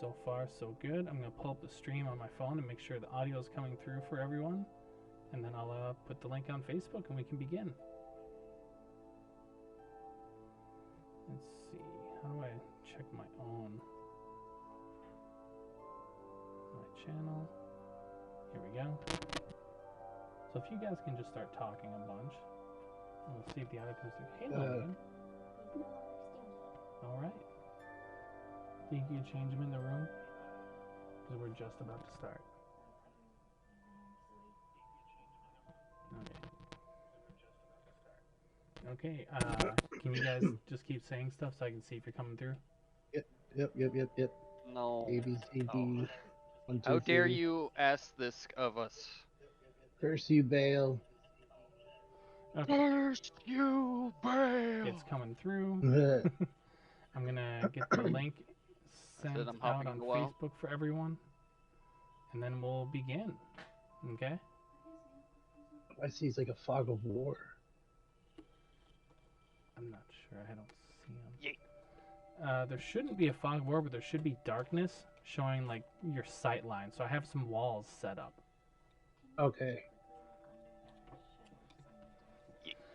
So far, so good. I'm going to pull up the stream on my phone and make sure the audio is coming through for everyone. And then I'll put the link on Facebook and we can begin. Let's see. How do I check my channel? Here we go. So if you guys can just start talking a bunch, and we'll see if the audio comes through. Hey, Logan. All right. Think you can change them in the room? Because we're just about to start. Okay. Okay, can you guys just keep saying stuff so I can see if you're coming through? Yep. No. A, B, C, D. 1, 2, How dare 3. you ask this of us? Curse you, Bale. Okay. Curse you, Bale! It's coming through. I'm going to get the link sent out on Facebook for everyone. And then we'll begin. Okay? I see it's like a fog of war. I'm not sure. I don't see them. There shouldn't be a fog of war, but there should be darkness showing like your sight line. So I have some walls set up. Okay.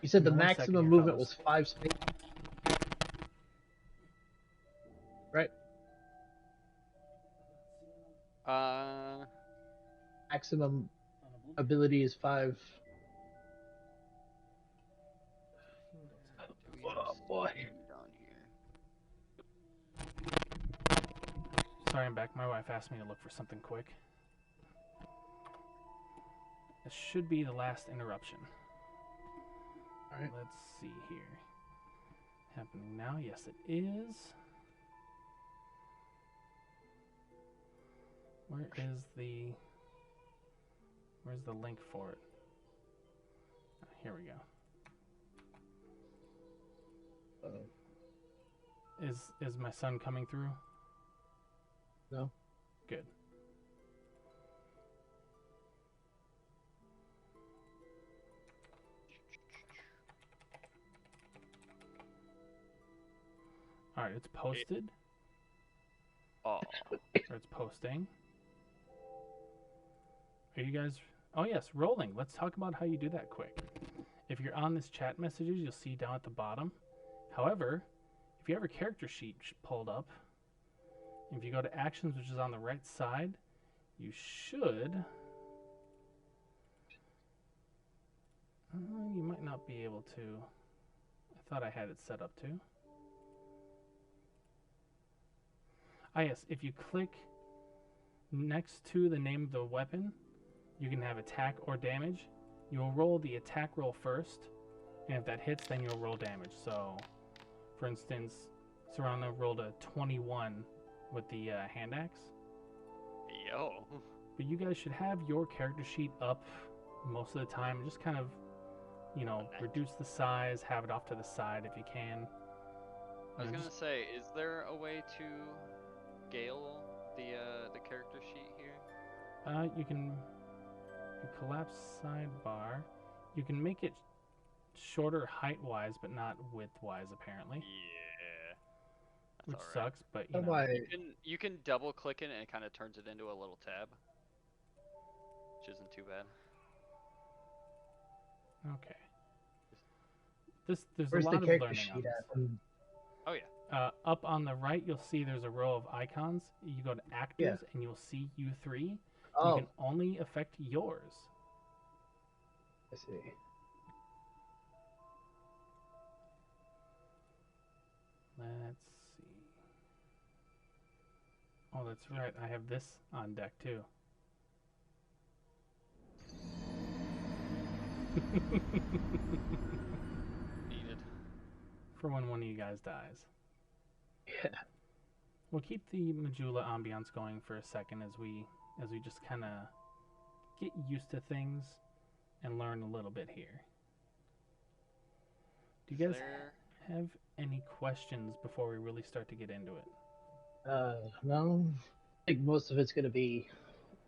You said the maximum movement was 5 spaces. Right? Maximum ability is 5. Oh boy. Sorry, I'm back. My wife asked me to look for something quick. This should be the last interruption. Alright. Let's see here. Happening now? Yes, it is. Where's the link for it? Oh, here we go. Is my son coming through? No. Good. All right, it's posted. Oh. Or it's posting. Are you guys... Oh, yes, rolling. Let's talk about how you do that quick. If you're on this chat messages, you'll see down at the bottom. However, if you have a character sheet pulled up, if you go to actions, which is on the right side, you should... you might not be able to. I thought I had it set up too. Ah, yes, if you click next to the name of the weapon, you can have attack or damage. You'll roll the attack roll first, and if that hits, then you'll roll damage. So, for instance, Serrano rolled a 21 with the hand axe. Yo. But you guys should have your character sheet up most of the time. Just kind of, you know, reduce the size, have it off to the side if you can. I was gonna say, is there a way to scale the character sheet here? You can collapse sidebar. You can make it shorter height-wise, but not width-wise, apparently. Yeah. Which That's sucks, but you know. You can double click it and it kind of turns it into a little tab, which isn't too bad. Okay. There's Where's a lot the of character learning sheet on this. at? Oh yeah. Up on the right, you'll see there's a row of icons. You go to actors, and you'll see you three. Oh. You can only affect yours. I see. Let's see. Oh, that's right. I have this on deck too. Needed. For when one of you guys dies. Yeah. We'll keep the Majula ambiance going for a second as we just kind of get used to things and learn a little bit here. Do you guys have any questions before we really start to get into it? No. I think most of it's going to be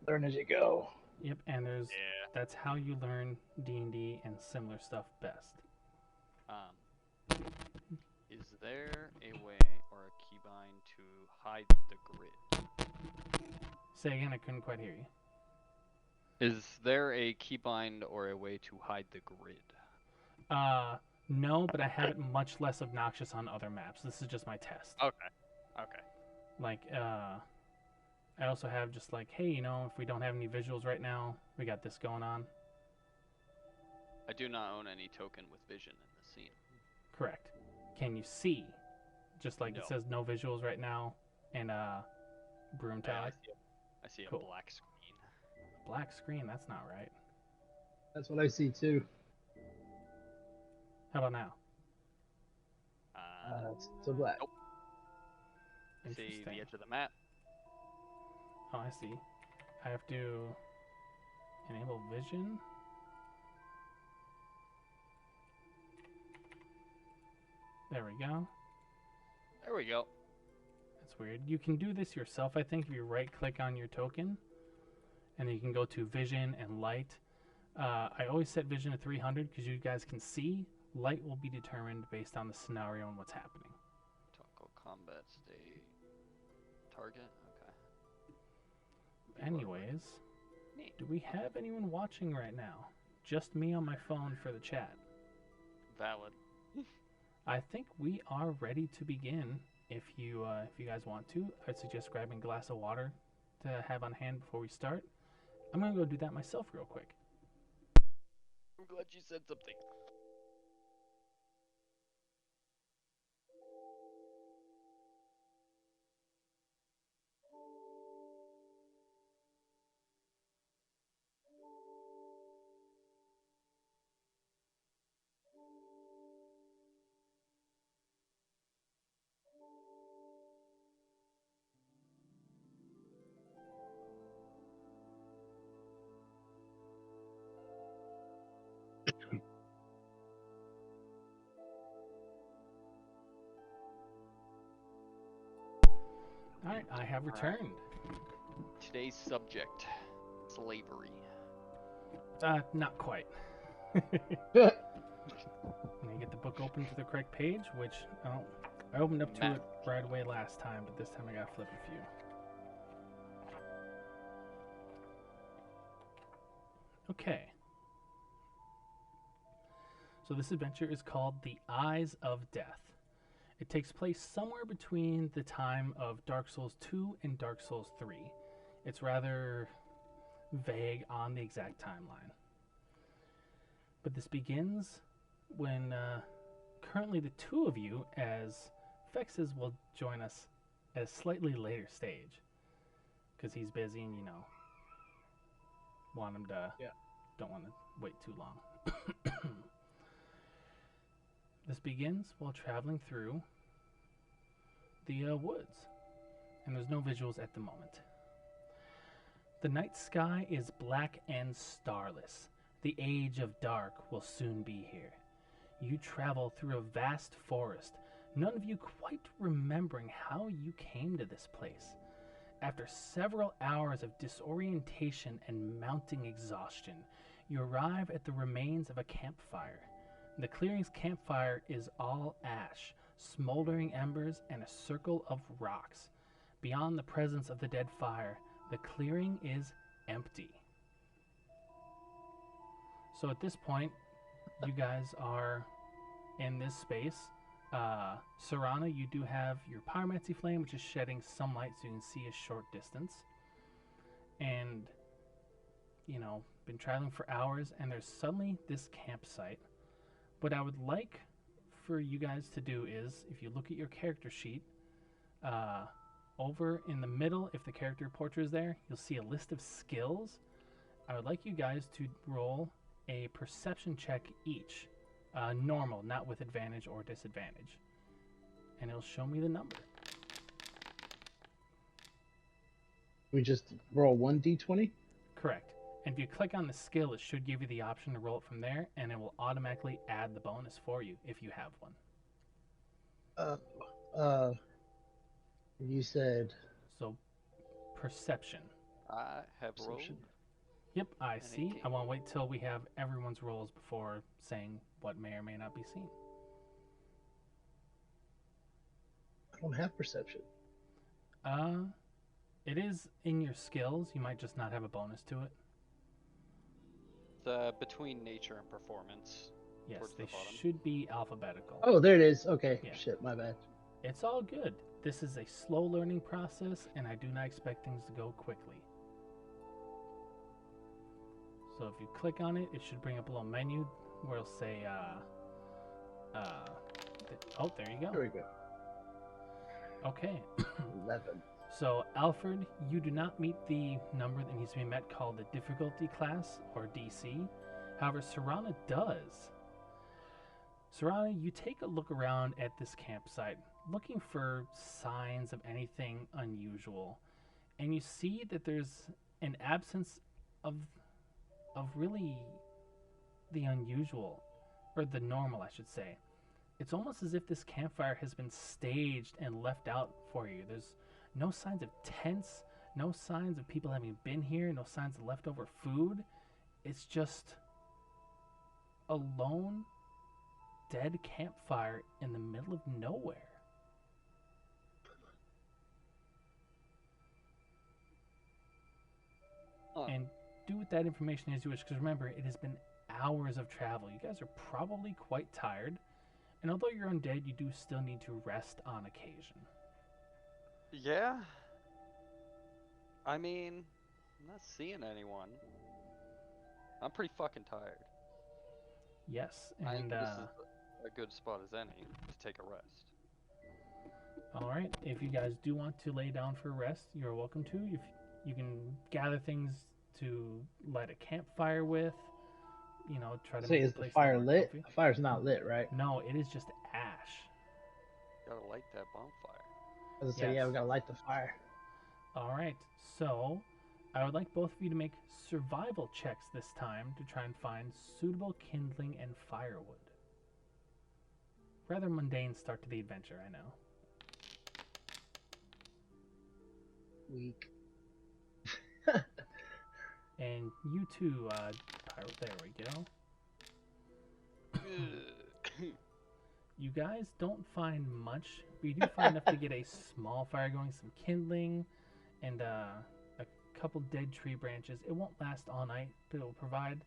learn as you go. Yep, and that's how you learn D&D and similar stuff best. Is there a way or a keybind to hide the grid? Say again, I couldn't quite hear you. Is there a keybind or a way to hide the grid? No, but I have it much less obnoxious on other maps. This is just my test. Okay. Okay. Like, I also have just like, hey, you know, if we don't have any visuals right now, we got this going on. I do not own any token with vision in the scene. Correct. Can you see? Just like No. it says no visuals right now and Broom Yeah, Tower. I see Cool. a black screen. Black screen, that's not right. That's what I see too. How about now? It's a black. Nope. I see Interesting. the edge of the map. Oh, I see. I have to enable vision. There we go. There we go. That's weird. You can do this yourself, I think, if you right-click on your token, and then you can go to vision and light. I always set vision to 300 because you guys can see. Light will be determined based on the scenario and what's happening. Toggle combat state. Target. Okay. Anyways, Neat. do we have anyone watching right now? Just me on my phone for the chat. Valid. I think we are ready to begin. If you guys want to, I'd suggest grabbing a glass of water to have on hand before we start. I'm gonna go do that myself real quick. I'm glad you said something. Alright, I have returned. Today's subject, slavery. Not quite. Let me get the book open to the correct page, which I opened up to it right away last time, but this time I gotta flip a few. Okay. So this adventure is called The Eyes of Death. It takes place somewhere between the time of Dark Souls 2 and Dark Souls 3. It's rather vague on the exact timeline. But this begins when currently the two of you, as Fexes will join us at a slightly later stage. Because he's busy and, you know, want him to, don't want to wait too long. This begins while traveling through the woods, and there's no visuals at the moment. The night sky is black and starless. The age of dark will soon be here. You travel through a vast forest, none of you quite remembering how you came to this place. After several hours of disorientation and mounting exhaustion, you arrive at the remains of a campfire. The clearing's campfire is all ash, smoldering embers, and a circle of rocks. Beyond the presence of the dead fire, the clearing is empty. So at this point, you guys are in this space. Serana, you do have your pyromancy flame, which is shedding some light so you can see a short distance. And, you know, been traveling for hours, and there's suddenly this campsite. What I would like for you guys to do is, if you look at your character sheet, over in the middle, if the character portrait is there, you'll see a list of skills. I would like you guys to roll a perception check each. Normal, not with advantage or disadvantage. And it'll show me the number. We just roll 1d20? Correct. And if you click on the skill, it should give you the option to roll it from there, and it will automatically add the bonus for you if you have one. You said... So, perception. I have Perception. rolled. Yep, I see. 18. I want to wait till we have everyone's rolls before saying what may or may not be seen. I don't have perception. It is in your skills. You might just not have a bonus to it. The between nature and performance. Yes, Towards they the bottom. should be alphabetical. Oh, there it is. Okay. Yeah. Shit, my bad. It's all good. This is a slow learning process, and I do not expect things to go quickly. So if you click on it, it should bring up a little menu where it'll say, oh, there you There go. we go. Okay. 11. So, Alfred, you do not meet the number that needs to be met called the difficulty class, or DC. However, Serana does. Serana, you take a look around at this campsite, looking for signs of anything unusual. And you see that there's an absence of really the unusual, or the normal, I should say. It's almost as if this campfire has been staged and left out for you. There's no signs of tents, no signs of people having been here, no signs of leftover food. It's just a lone, dead campfire in the middle of nowhere. And do with that information as you wish, because remember, it has been hours of travel. You guys are probably quite tired. And although you're undead, you do still need to rest on occasion. Yeah. I mean, I'm not seeing anyone. I'm pretty fucking tired. Yes, I think and this is a good spot as any to take a rest. all right. If you guys do want to lay down for a rest, you're welcome to. If you can gather things to light a campfire with, you know, try to Say, make is the the place fire more lit? comfy. The fire's not lit, right? No, it is just ash. Gotta light that bonfire. I was gonna say, yeah, we gotta light the fire. All right. So, I would like both of you to make survival checks this time to try and find suitable kindling and firewood. Rather mundane start to the adventure, I know. Weak. And you too, Pyro, there we go. You guys don't find much, but you do find enough to get a small fire going, some kindling, and a couple dead tree branches. It won't last all night, but it will provide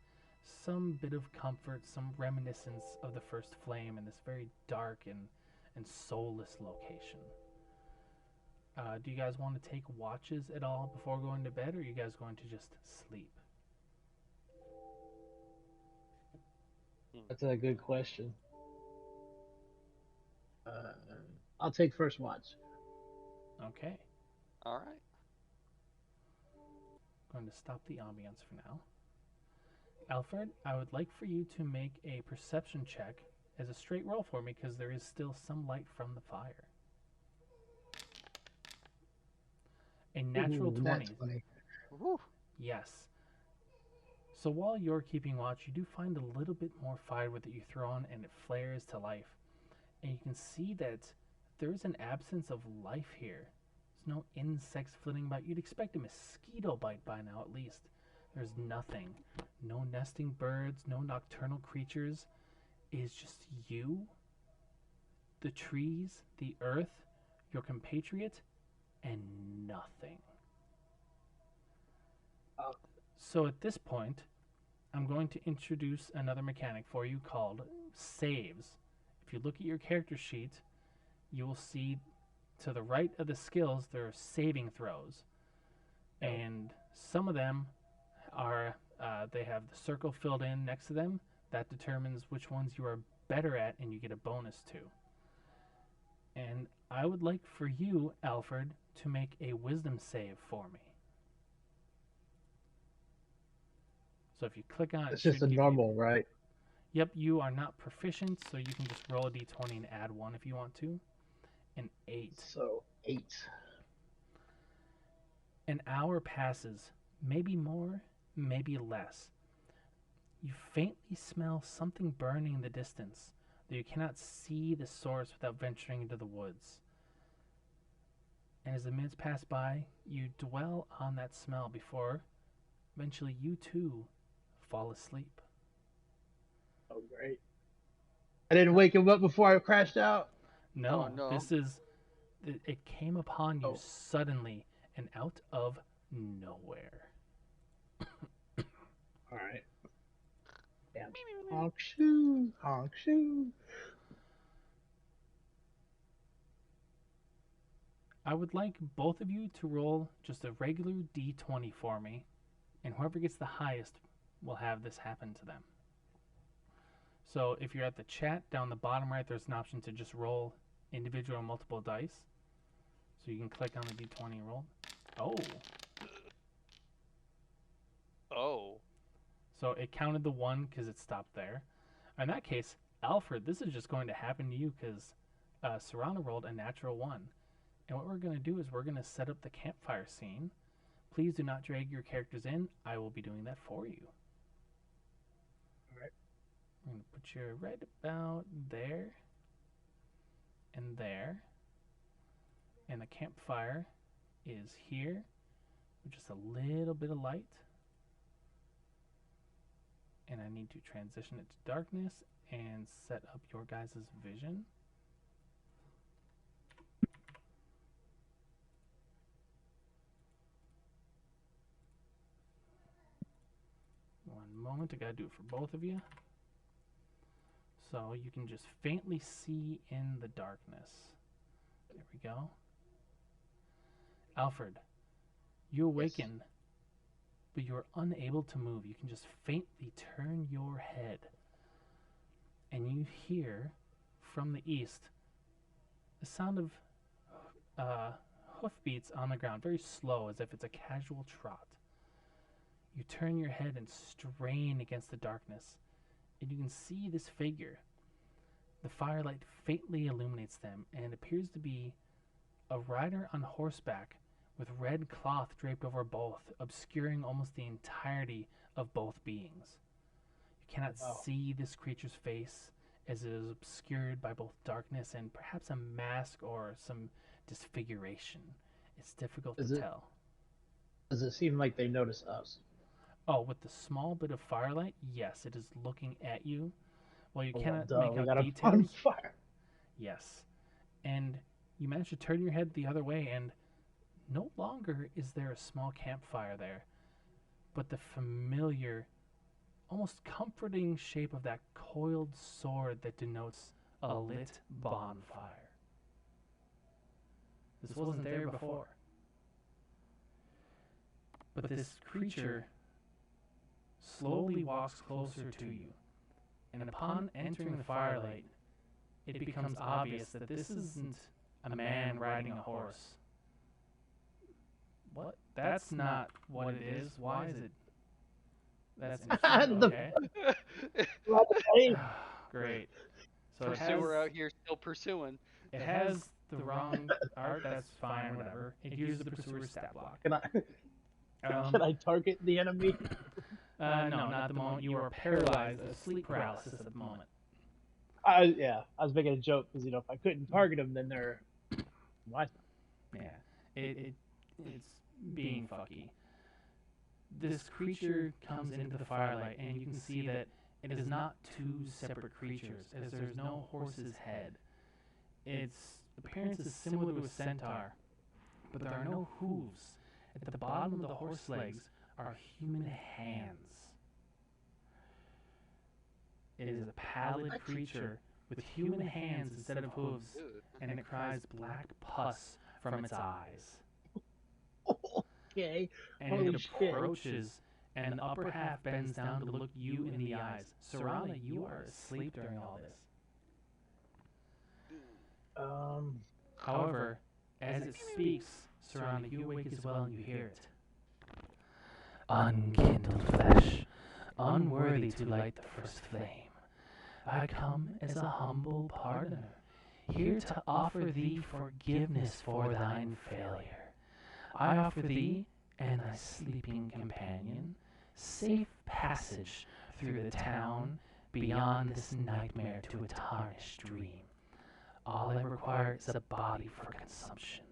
some bit of comfort, some reminiscence of the first flame in this very dark and soulless location. Do you guys want to take watches at all before going to bed, or are you guys going to just sleep? That's a good question. I'll take first watch. Okay. All right. Going to stop the ambiance for now. Alfred, I would like for you to make a perception check as a straight roll for me, because there is still some light from the fire. A natural 20. That's funny. Woo. Yes. So while you're keeping watch, you do find a little bit more firewood that you throw on, and it flares to life. And you can see that there is an absence of life here. There's no insects flitting about. You'd expect a mosquito bite by now, at least. There's nothing. No nesting birds, no nocturnal creatures. It is just you, the trees, the earth, your compatriot, and nothing. So at this point, I'm going to introduce another mechanic for you called saves. If you look at your character sheet, you will see to the right of the skills there are saving throws. And some of them are, they have the circle filled in next to them. That determines which ones you are better at and you get a bonus to. And I would like for you, Alfred, to make a wisdom save for me. So if you click on it, It's just a normal, right? Yep, you are not proficient, so you can just roll a d20 and add 1 if you want to. An 8. So 8. An hour passes, maybe more, maybe less. You faintly smell something burning in the distance, though you cannot see the source without venturing into the woods. And as the minutes pass by, you dwell on that smell before eventually you too fall asleep. Oh, great. I didn't wake him up before I crashed out. No, Oh, no. this is, it came upon you Oh. suddenly and out of nowhere. All right. Damn. Honk shoe, honk shoe. I would like both of you to roll just a regular d20 for me, and whoever gets the highest will have this happen to them. So if you're at the chat, down the bottom right, there's an option to just roll individual or multiple dice. So you can click on the d20 and roll. Oh. Oh. So it counted the 1 because it stopped there. In that case, Alfred, this is just going to happen to you because Serrano rolled a natural 1. And what we're going to do is we're going to set up the campfire scene. Please do not drag your characters in. I will be doing that for you. All right. I'm going to put you right about there and there. And the campfire is here with just a little bit of light. And I need to transition it to darkness and set up your guys' vision. One moment, I gotta do it for both of you. So you can just faintly see in the darkness. There we go. Alfred, you awaken, but you're unable to move. You can just faintly turn your head. And you hear from the east the sound of hoofbeats on the ground, very slow, as if it's a casual trot. You turn your head and strain against the darkness, and you can see this figure. The firelight faintly illuminates them, and it appears to be a rider on horseback with red cloth draped over both, obscuring almost the entirety of both beings. You cannot see this creature's face, as it is obscured by both darkness and perhaps a mask or some disfiguration. It's difficult to tell. Does it seem like they notice us? Oh, with the small bit of firelight, yes, it is looking at you. Well, you Oh, cannot duh, make we out got a details. bonfire. Yes. And you manage to turn your head the other way, and no longer is there a small campfire there, but the familiar, almost comforting shape of that coiled sword that denotes a lit bonfire. This wasn't there before. But this creature slowly walks closer to you, and upon entering the firelight, it becomes obvious that this isn't a man riding a horse. What? That's not what it is. Why is it? That's interesting. Okay. Great. So Pursuer out here still pursuing. it has the wrong art. That's fine. Whatever. It uses the pursuer's stat block. Can I target the enemy? No, not at the moment. You are paralyzed, sleep paralysis at the moment. I was making a joke because if I couldn't target them, then they're what? Yeah, it's being fucky. This creature comes into the firelight, and you can see that it is not two separate creatures, as there's no horse's head. Its appearance is similar to a centaur, but there are no hooves. At the bottom of the horse legs are human hands. It is a pallid creature with human hands instead of hooves, and it cries black pus from its eyes. Okay. And Holy it shit. approaches, and the upper half bends down to look you in the eyes. Serrana, you are asleep during all this. However, as it speaks, Serrana, you awake as well, and you hear it. Unkindled flesh, unworthy to light the first flame, I come as a humble pardoner, here to offer thee forgiveness for thine failure. I offer thee and thy sleeping companion safe passage through the town beyond this nightmare to a tarnished dream. All I require is a body for consumption.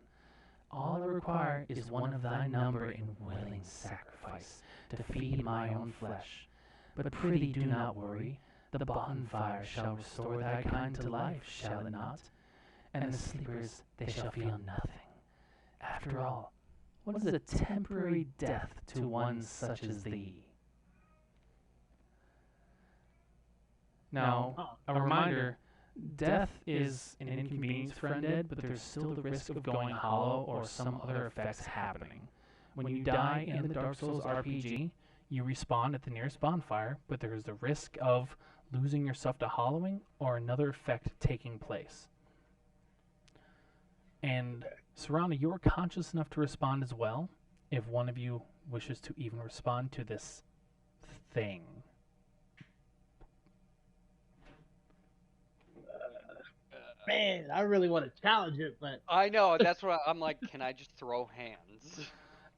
All I require is one of thy number in willing sacrifice to feed my own flesh. But prithee do not worry, the bonfire shall restore thy kind to life, shall it not? And the sleepers, they shall feel nothing. After all, What is a temporary death to one such as thee? Now, a reminder, death is an inconvenience for undead, but there's still the risk of going hollow or some other effects happening. When you die in the Dark Souls RPG, you respawn at the nearest bonfire, but there is the risk of losing yourself to hollowing or another effect taking place. And Serana, you are conscious enough to respond as well, if one of you wishes to even respond to this thing. Man, I really want to challenge it, but I know, that's what I'm like, can I just throw hands?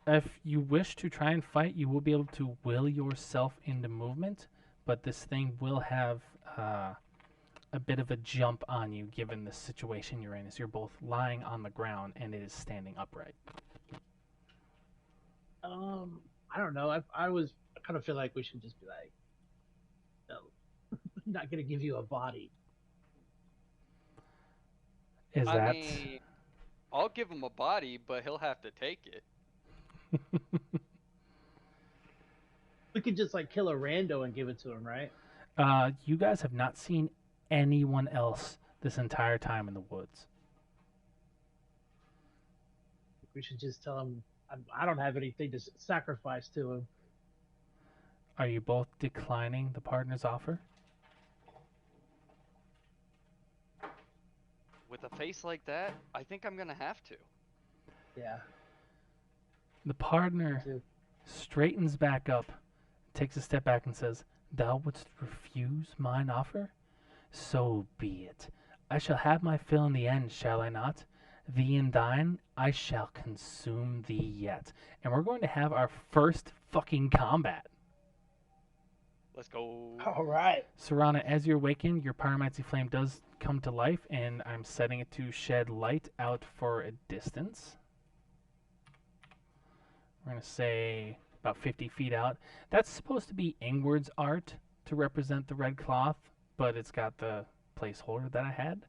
If you wish to try and fight, you will be able to will yourself into movement, but this thing will have a bit of a jump on you given the situation you're in, as you're both lying on the ground and it is standing upright. I don't know. I kind of feel like we should just be like, no, I'm not gonna give you a body. Is I that mean, I'll give him a body, but he'll have to take it. We could just like kill a rando and give it to him, right? you guys have not seen anyone else this entire time in the woods. We should just tell him I don't have anything to sacrifice to him. Are you both declining the partner's offer? With a face like that, I think I'm gonna have to. Yeah. The partner Too. straightens back up, takes a step back and says, "Thou wouldst refuse mine offer? So be it. I shall have my fill in the end, shall I not? Thee and thine, I shall consume thee yet." And we're going to have our first fucking combat. Let's go. All right. Serana, as you're awakened, your pyromancy flame does come to life, and I'm setting it to shed light out for a distance. We're going to say about 50 feet out. That's supposed to be Ingward's art to represent the red cloth, but it's got the placeholder that I had.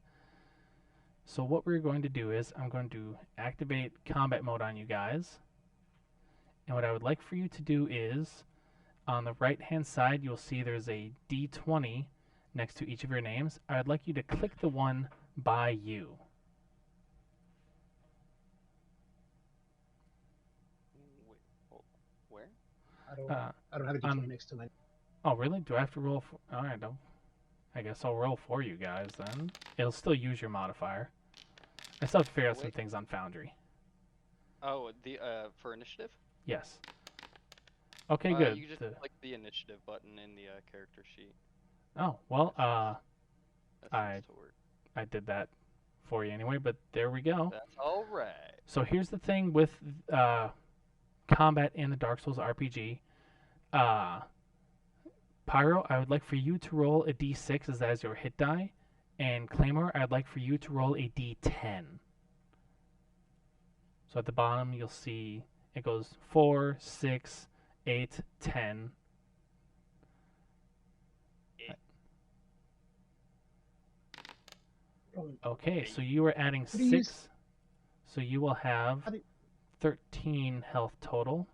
So what we're going to do is I'm going to activate combat mode on you guys. And what I would like for you to do is, on the right-hand side, you'll see there's a D20 next to each of your names. I'd like you to click the one by you. Wait, where? I don't have a D20 next to my. Oh, really? Do I have to roll? All right, I guess I'll roll for you guys then. It'll still use your modifier. I still have to figure out some things on Foundry. Oh, the for initiative? Yes. Okay, good. You just click the initiative button in the character sheet. Oh, well, That's I supposed to work. I did that for you anyway, but there we go. That's all right. So here's the thing with combat in the Dark Souls RPG. Pyro, I would like for you to roll a d6 as that is your hit die, and Claymore, I'd like for you to roll a d10. So at the bottom, you'll see it goes 4, 6, 8, 10. Okay, so you are adding 6. So you will have 13 health total.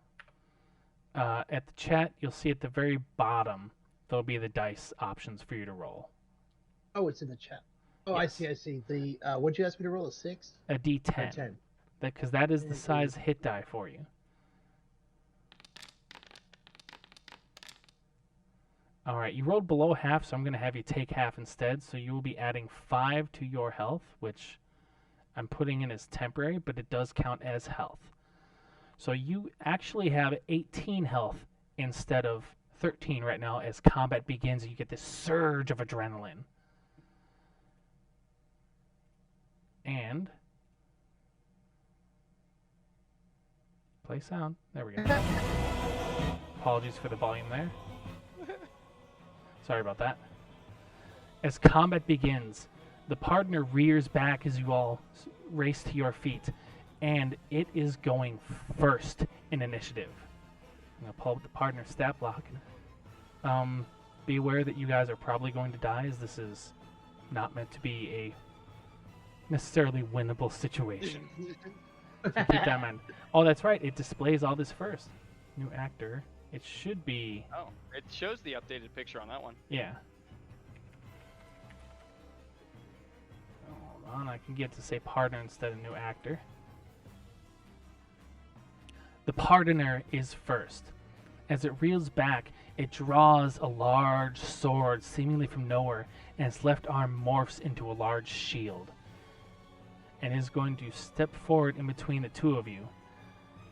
At the chat, you'll see at the very bottom, there'll be the dice options for you to roll. Oh, it's in the chat. Oh, Yes. I see. The what'd you ask me to roll? A 6? A d10. Or 10. Because that is the size hit die for you. All right, you rolled below half, so I'm going to have you take half instead. So you will be adding 5 to your health, which I'm putting in as temporary, but it does count as health. So you actually have 18 health instead of 13 right now as combat begins and you get this surge of adrenaline. And play sound. There we go. Apologies for the volume there. Sorry about that. As combat begins, the partner rears back as you all race to your feet, and it is going first in initiative. I'm going to pull up the partner stat block. Be aware that you guys are probably going to die, as this is not meant to be a necessarily winnable situation. So keep that in mind. Oh, that's right. It displays all this first. New actor. It should be. Oh, it shows the updated picture on that one. Yeah. Hold on, I can get to say partner instead of new actor. The pardoner is first. As it reels back, it draws a large sword seemingly from nowhere, and its left arm morphs into a large shield. And is going to step forward in between the two of you.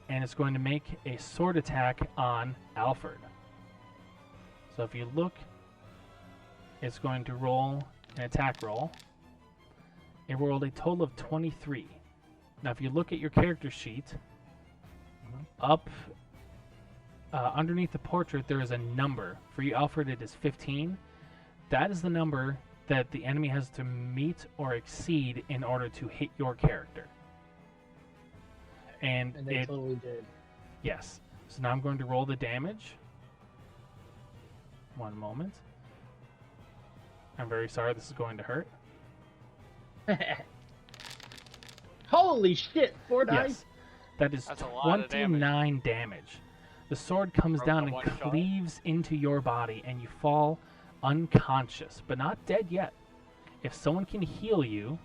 And it's going to make a sword attack on Alfred. So if you look, it's going to roll an attack roll. It rolled a total of 23. Now if you look at your character sheet, up underneath the portrait there is a number. For you, Alfred, it is 15. That is the number that the enemy has to meet or exceed in order to hit your character. And they it totally did. Yes. So now I'm going to roll the damage. One moment. I'm very sorry, this is going to hurt. Holy shit! 4 dice. Yes. That is That's a lot of 29 damage. The sword comes From down the and one shot? cleaves into your body, and you fall unconscious, but not dead yet. If someone can heal you,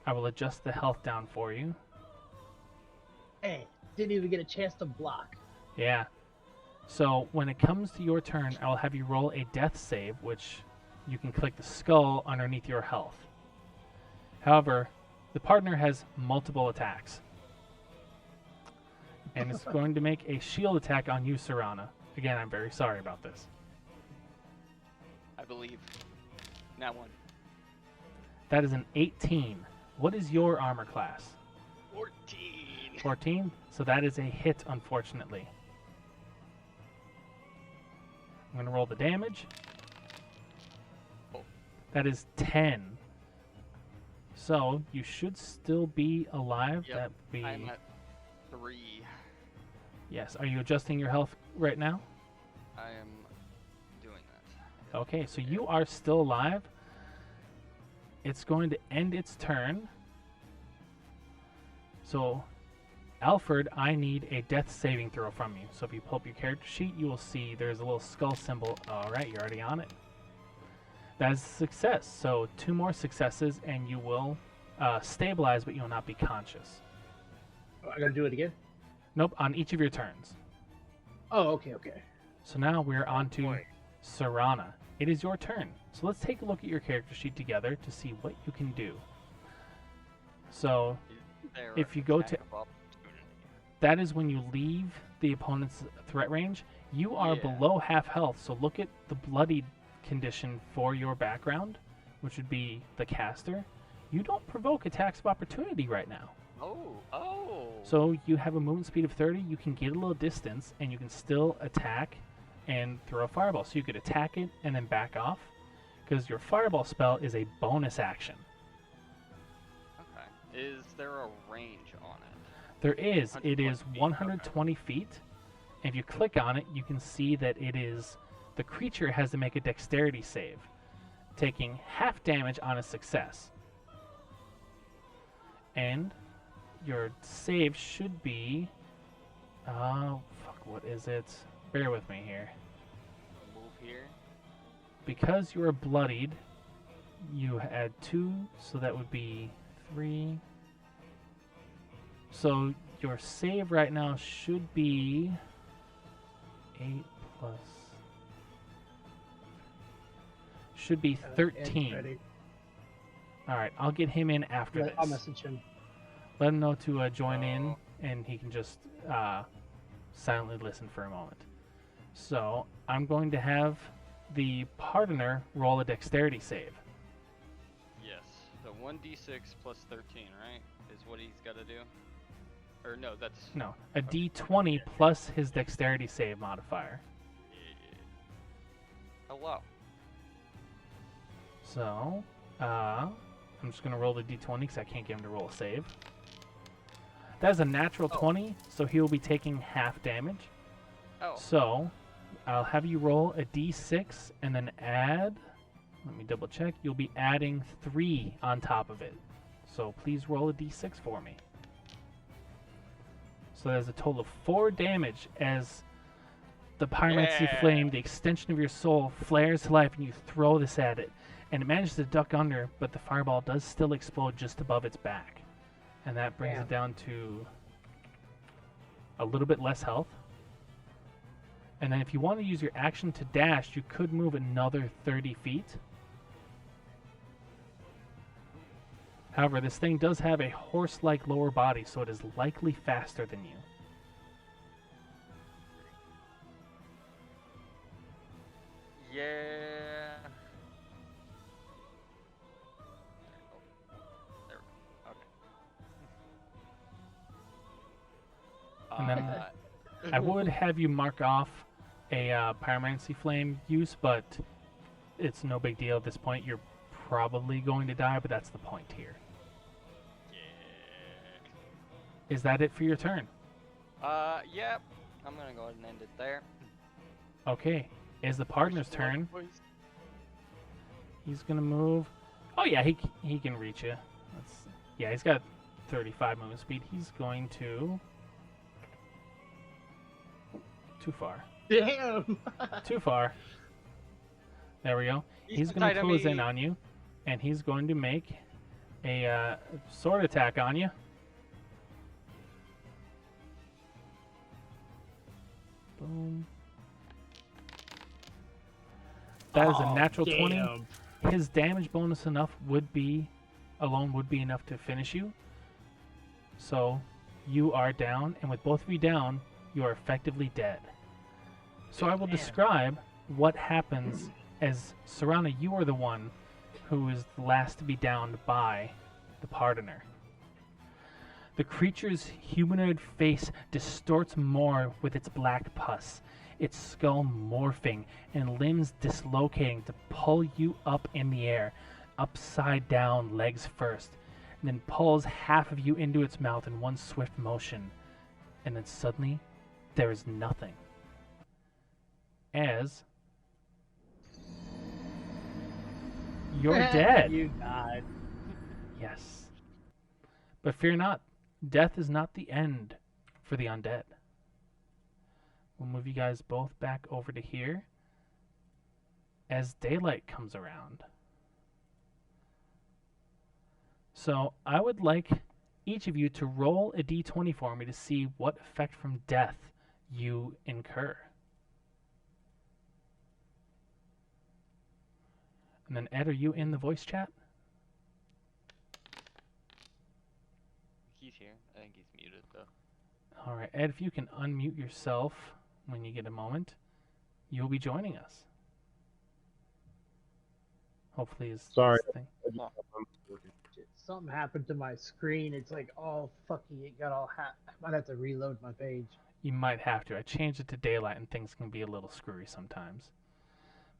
I will adjust the health down for you. Hey, didn't even get a chance to block. Yeah. So when it comes to your turn, I will have you roll a death save, which you can click the skull underneath your health. However, the partner has multiple attacks. And it's going to make a shield attack on you, Serana. Again, I'm very sorry about this. I believe. That one. That is an 18. What is your armor class? 14. 14? So that is a hit, unfortunately. I'm going to roll the damage. Oh. That is 10. So you should still be alive. Yep, That would be... I'm at 3. Yes. Are you adjusting your health right now? I am doing that. Okay, so you are still alive. It's going to end its turn. So, Alfred, I need a death saving throw from you. So if you pull up your character sheet, you will see there's a little skull symbol. All right, you're already on it. That is a success. So 2 more successes, and you will stabilize, but you will not be conscious. Oh, I gotta do it again. Nope, on each of your turns. Oh, okay, okay. So now we're on to boy. Serana. It is your turn. So let's take a look at your character sheet together to see what you can do. So There if you go attack to- of opportunity. that is when you leave the opponent's threat range. You are Yeah. below half health, so look at the bloodied condition for your background, which would be the caster. You don't provoke attacks of opportunity right now. Oh. So you have a movement speed of 30, you can get a little distance, and you can still attack and throw a fireball. So you could attack it and then back off, because your fireball spell is a bonus action. Okay. Is there a range on it? There is. It 120 is feet, 120 feet. If you click on it, you can see that it is... The creature has to make a dexterity save, taking half damage on a success. And your save should be... Oh, fuck, what is it? Bear with me here. Move here. Because you are bloodied, you add 2, so that would be 3. So your save right now should be 8 plus... Should be 13. Ready. Alright, I'll get him in after this. I'll message him. Let him know to join in, and he can just silently listen for a moment. So, I'm going to have the pardoner roll a dexterity save. Yes. So 1d6 plus 13, right? Is what he's got to do. Or no, that's. No, a d20 plus his dexterity save modifier. Hello. So, I'm just going to roll the d20 because I can't get him to roll a save. That is a natural 20, so he will be taking half damage. Oh. So, I'll have you roll a d6 and then add... Let me double check. You'll be adding 3 on top of it. So please roll a d6 for me. So there's a total of 4 damage as the pyromancy Yeah. flame, the extension of your soul, flares to life, and you throw this at it. And it manages to duck under, but the fireball does still explode just above its back. And that brings Damn. it down to a little bit less health. And then if you want to use your action to dash, you could move another 30 feet. However, this thing does have a horse-like lower body, so it is likely faster than you. Yeah. There. Okay. And then I would have you mark off a pyromancy flame use, but it's no big deal at this point. You're probably going to die, but that's the point here. Yeah. Is that it for your turn? Yep. I'm gonna go ahead and end it there. Okay. Is the partner's turn. He's gonna move. Oh yeah, he can reach you. Yeah, he's got 35 movement speed. He's going to. Too far. Damn. Too far. There we go. He's going to close in on you, and he's going to make a sword attack on you. Boom. That is a natural 20. His damage bonus would be enough to finish you. So you are down, and with both of you down, you are effectively dead. So I will describe what happens as Serana, you are the one who is the last to be downed by the Pardoner. The creature's humanoid face distorts more with its black pus, its skull morphing and limbs dislocating to pull you up in the air, upside down, legs first, and then pulls half of you into its mouth in one swift motion. And then suddenly, there is nothing. As you're dead. You died. Yes. But fear not, death is not the end for the undead. We'll move you guys both back over to here as daylight comes around. So I would like each of you to roll a d20 for me to see what effect from death you incur. And then Ed, are you in the voice chat? He's here. I think he's muted though. All right, Ed, if you can unmute yourself when you get a moment, you'll be joining us. Hopefully, Sorry. this thing. Something happened to my screen. It's like all fucky. It got all I might have to reload my page. You might have to. I changed it to daylight, and things can be a little screwy sometimes.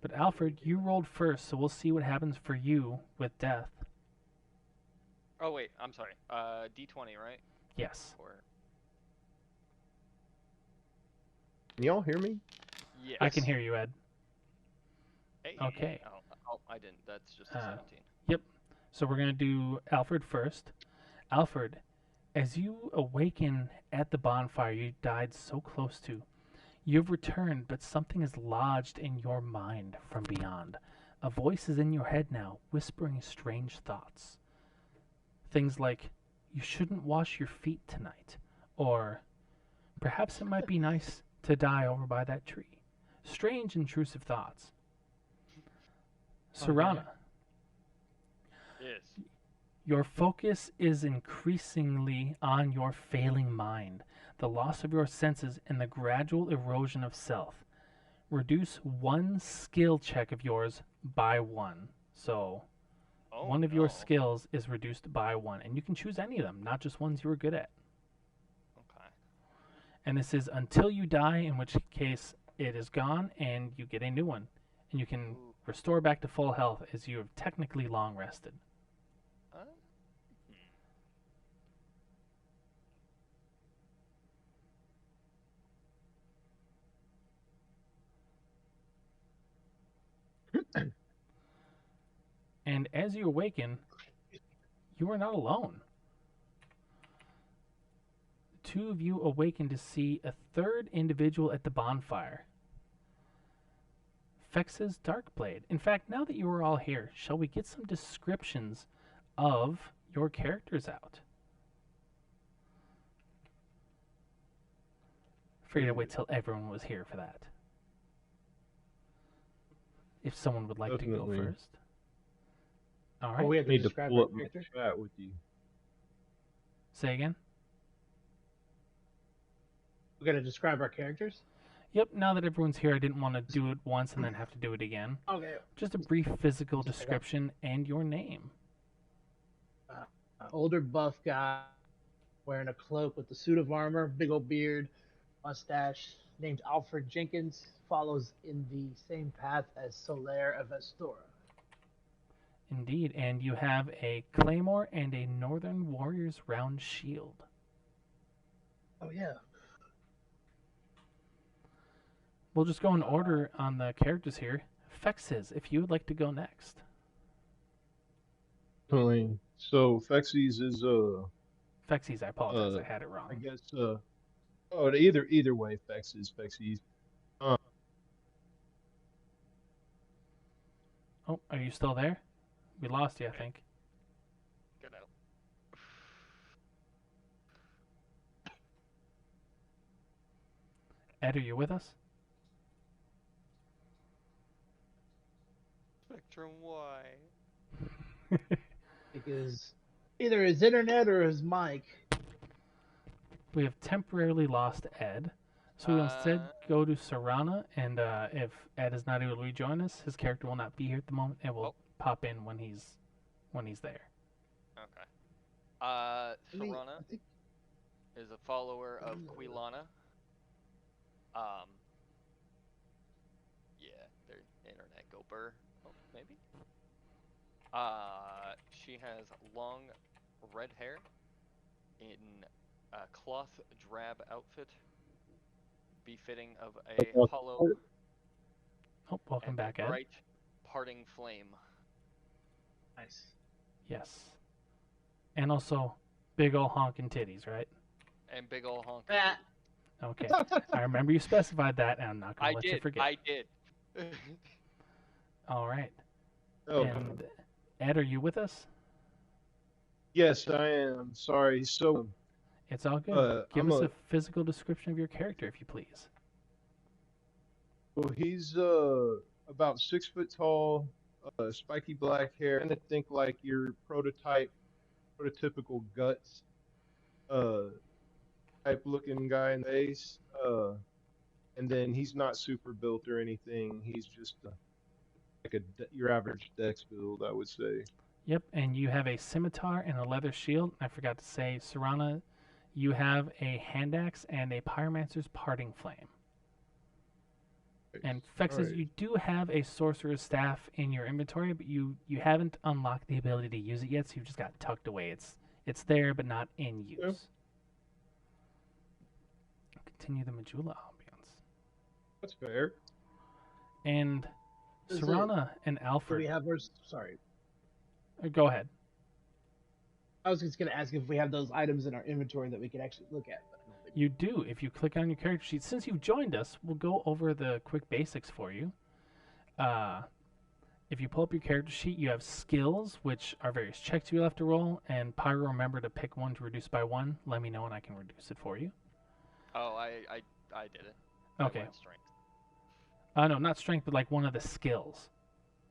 But Alfred, you rolled first, so we'll see what happens for you with death. Oh wait, I'm sorry. D20, right? Yes. Or Can y'all hear me? yes. I can hear you, Ed. Hey. Okay. Oh, I didn't. That's just a 17. So we're going to do Alfred first. Alfred, as you awaken at the bonfire you died so close to, you've returned, but something is lodged in your mind from beyond. A voice is in your head now, whispering strange thoughts. Things like, you shouldn't wash your feet tonight, or perhaps it might be nice to die over by that tree. Strange, intrusive thoughts. Serana, Yes. your focus is increasingly on your failing mind, the loss of your senses, and the gradual erosion of self. Reduce one skill check of yours by 1. So, one of your skills is reduced by 1, and you can choose any of them, not just ones you were good at. Okay. And this is until you die, in which case it is gone, and you get a new one. And you can restore back to full health as you have technically long rested. And as you awaken, you are not alone. two of you awaken to see a third individual at the bonfire. Fex's Darkblade. In fact, now that you are all here, shall we get some descriptions of your characters out? Figured I'd wait till everyone was here for that. If someone would like Definitely. to go first. All Oh, right. we have to Need to describe pull our up my characters. chat with you. Say again? We got to describe our characters. Yep, now that everyone's here, I didn't want to do it once and then have to do it again. Okay. Just a brief physical description and your name. Older buff guy wearing a cloak with a suit of armor, big old beard, mustache, named Alfred Jenkins, follows in the same path as Solaire of Astora. Indeed, and you have a claymore and a Northern Warrior's round shield. Oh yeah. We'll just go in order on the characters here. Fexes, if you would like to go next. Definitely. So Fexies is Fexes, I apologize, I had it wrong. I guess oh either way Fexies. Oh, are you still there? We lost you, I think. Get out. Ed, are you with us? Spectrum Y. Because either his internet or his mic. We have temporarily lost Ed. So we'll instead go to Serana, and if Ed is not able to rejoin us, his character will not be here at the moment, and will pop in when he's there. Okay. I Serana think is a follower of Quilana. Yeah, their internet go burr. Oh, maybe. She has long red hair in a cloth drab outfit, befitting of a hollow Oh, welcome and back, Ed. bright parting flame. nice. Yes. And also, big ol' honkin' titties, right? And big ol' honk. Okay. I remember you specified that, and I'm not going to let you forget. I did. All right. Oh And Ed, are you with us? yes, I am. Sorry. So It's all good. Give I'm us a physical description of your character, if you please. well, he's about 6 foot tall, spiky black hair, and I think like your prototypical guts, type looking guy in the face. And then he's not super built or anything. He's just like your average dex build, I would say. Yep, and you have a scimitar and a leather shield. I forgot to say, Serana, you have a hand axe and a pyromancer's parting flame. And Fexes, Alright. you do have a sorcerer's staff in your inventory, but you haven't unlocked the ability to use it yet, so you've just got tucked away. It's there, but not in use. Yep. Continue the Majula ambience. That's fair. And Is Serana and Do Alfred. we have ours? Sorry. Go ahead. I was just going to ask if we have those items in our inventory that we can actually look at. But I don't think You do. If you click on your character sheet, since you've joined us, we'll go over the quick basics for you. If you pull up your character sheet, you have skills, which are various checks you'll have to roll. And Pyro, remember to pick one to reduce by 1. Let me know and I can reduce it for you. Oh, I did it. Okay. I went strength. No, not strength, but like one of the skills.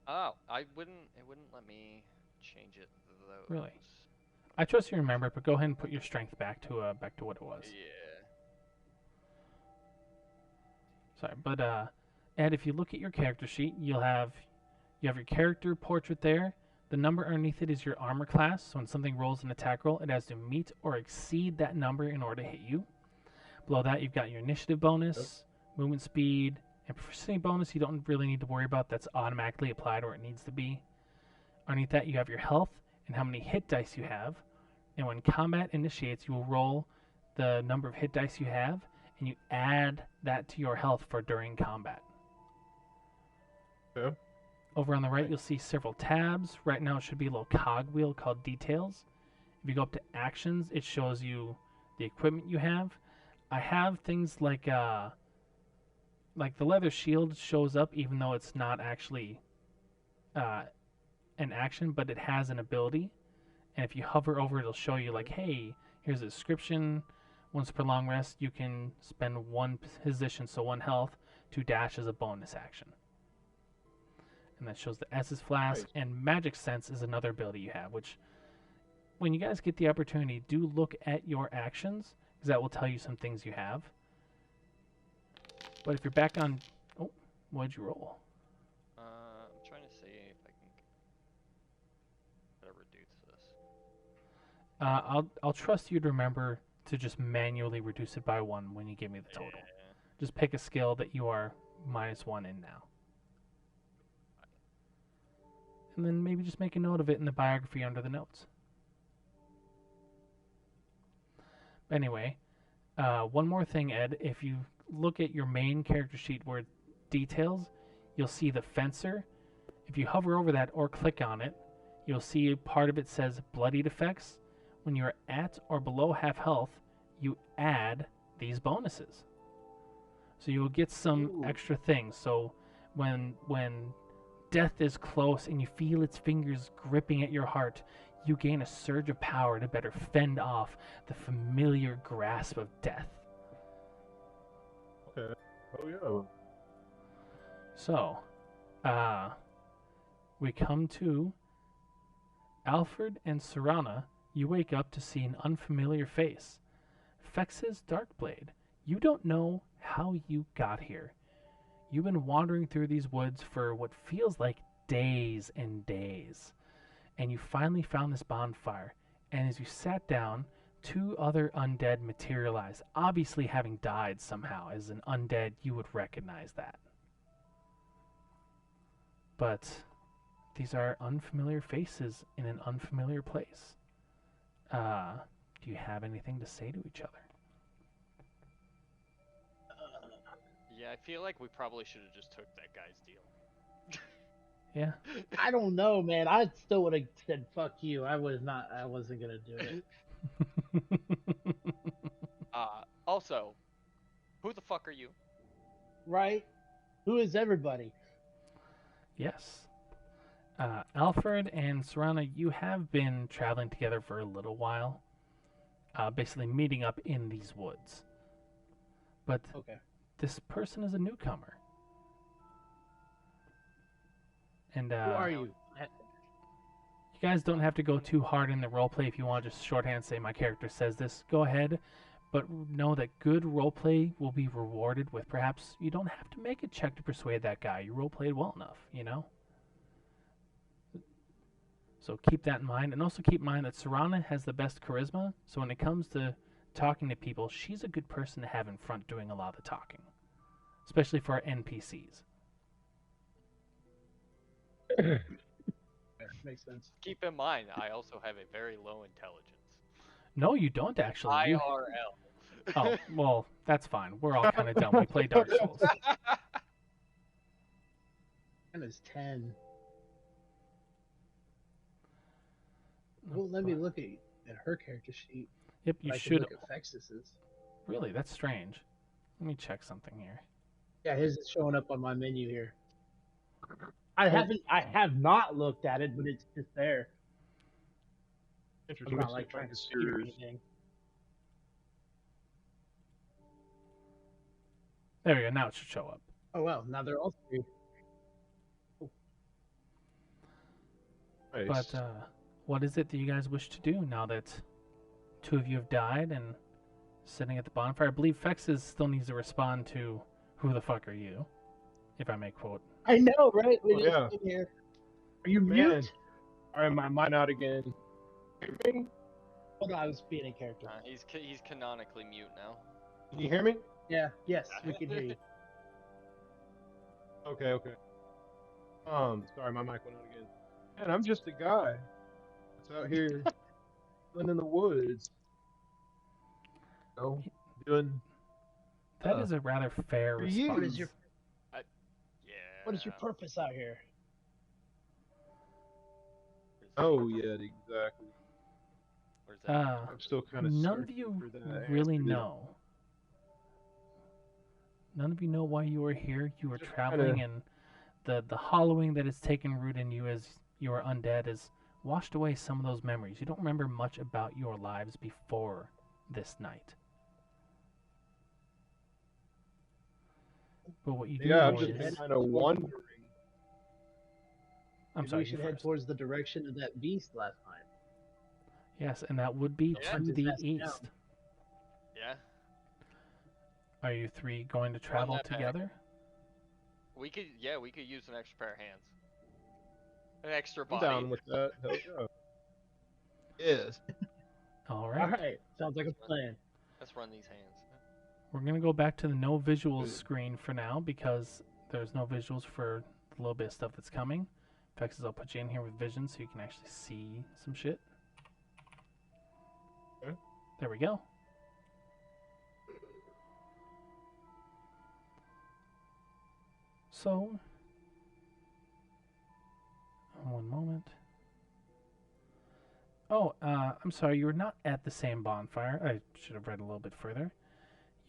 Oh, it wouldn't let me change it though. Really? I trust you remember, but go ahead and put your strength back to what it was. Yeah. Sorry, but Ed, if you look at your character sheet, you have your character portrait there. The number underneath it is your armor class. So when something rolls an attack roll, it has to meet or exceed that number in order to hit you. Below that, you've got your initiative bonus, movement speed, and proficiency bonus. You don't really need to worry about. That's automatically applied where it needs to be. Underneath that, you have your health and how many hit dice you have. And when combat initiates, you will roll the number of hit dice you have, and you add that to your health for during combat. Okay. Over on the right, you'll see several tabs. Right now, it should be a little cog wheel called Details. If you go up to Actions, it shows you the equipment you have. I have things like the leather shield shows up even though it's not actually uh, an action, but it has an ability. And if you hover over it, it'll show you like, hey, here's a description. Once per long rest, you can spend one position, so one health, to dash as a bonus action. And that shows the Estus Flask. Nice. And Magic Sense is another ability you have, which, when you guys get the opportunity, do look at your actions, because that will tell you some things you have. But if you're back on... Oh, what'd you roll? I'm trying to see if I can reduce this. I'll trust you to remember to just manually reduce it by 1 when you give me the total. Yeah. Just pick a skill that you are -1 in now. And then maybe just make a note of it in the biography under the notes. Anyway, one more thing, Ed. If you look at your main character sheet where it details, you'll see the fencer. If you hover over that or click on it, you'll see part of it says bloodied effects. When you're at or below half health, you add these bonuses. So you will get some extra things. So when death is close and you feel its fingers gripping at your heart, you gain a surge of power to better fend off the familiar grasp of death. Okay. Oh yeah. So, we come to Alfred and Serana. You wake up to see an unfamiliar face. Fex's Darkblade. You don't know how you got here. You've been wandering through these woods for what feels like days and days. And you finally found this bonfire. And as you sat down, 2 other undead materialized, obviously having died somehow. As an undead, you would recognize that. But these are unfamiliar faces in an unfamiliar place. Do you have anything to say to each other? Yeah, I feel like we probably should have just took that guy's deal. Yeah. I don't know, man. I still would have said fuck you. I wasn't gonna do it. Also, who the fuck are you? Right? Who is everybody? Yes. Alfred and Serana, you have been traveling together for a little while. Basically meeting up in these woods. But Okay. this person is a newcomer. And Who are you? you guys don't have to go too hard in the roleplay if you want to just shorthand say my character says this. Go ahead. But know that good roleplay will be rewarded with perhaps you don't have to make a check to persuade that guy. You roleplayed well enough, you know? So keep that in mind. And also keep in mind that Serana has the best charisma. So when it comes to talking to people, she's a good person to have in front doing a lot of the talking. Especially for our NPCs. Yeah, makes sense. Keep in mind, I also have a very low intelligence. No, you don't actually. IRL. Oh, well, that's fine. We're all kind of dumb. We play Dark Souls. And it's 10. Well, let me look at her character sheet. Yep, you I can should. look at Fexus's. Really, that's strange. Let me check something here. Yeah, his is showing up on my menu here. I have not looked at it, but it's just there. I'm Interesting. not like trying to steer Yours. anything. There we go. Now it should show up. Oh well, now they're all 3. Nice. But what is it that you guys wish to do now that 2 of you have died and sitting at the bonfire? I believe Fexes still needs to respond to "Who the fuck are you?" If I may quote. I know, right? We Oh, just yeah. sit here. Are you Man. mute? All right, my mind out again. Hear me? Hold on, I was being in character. He's canonically mute now. Can you hear me? Yeah, yes, we can hear you. Okay, okay. Sorry, my mic went out again. Man, I'm just a guy that's out here living in the woods. You know, doing. That is a rather fair for response. you. What is your Yeah. What is your purpose out here? Oh yeah, exactly. Where's that? I'm still kind of None of searching you for that really answer. know. None of you know why you are here. You are Just traveling, kinda- and the hollowing that has taken root in you as you are undead has washed away some of those memories. You don't remember much about your lives before this night. But what you do Yeah, I'm know just is, kind of wondering. I'm Maybe sorry, we you should head first. towards the direction of that beast last time. Yes, and that would be Yeah. to Hunt his the ass down. east. Yeah. Are you three going to Run travel that back. together? We could use an extra pair of hands. An extra I'm body. down with that. Hell yeah. Yes. All right. All right, sounds like a plan. Let's run these hands. We're going to go back to the no visuals Good. screen for now because there's no visuals for the little bit of stuff that's coming. Vexes, I'll put you in here with vision so you can actually see some shit. Okay. There we go. So, one moment. Oh, I'm sorry, you were not at the same bonfire. I should have read a little bit further.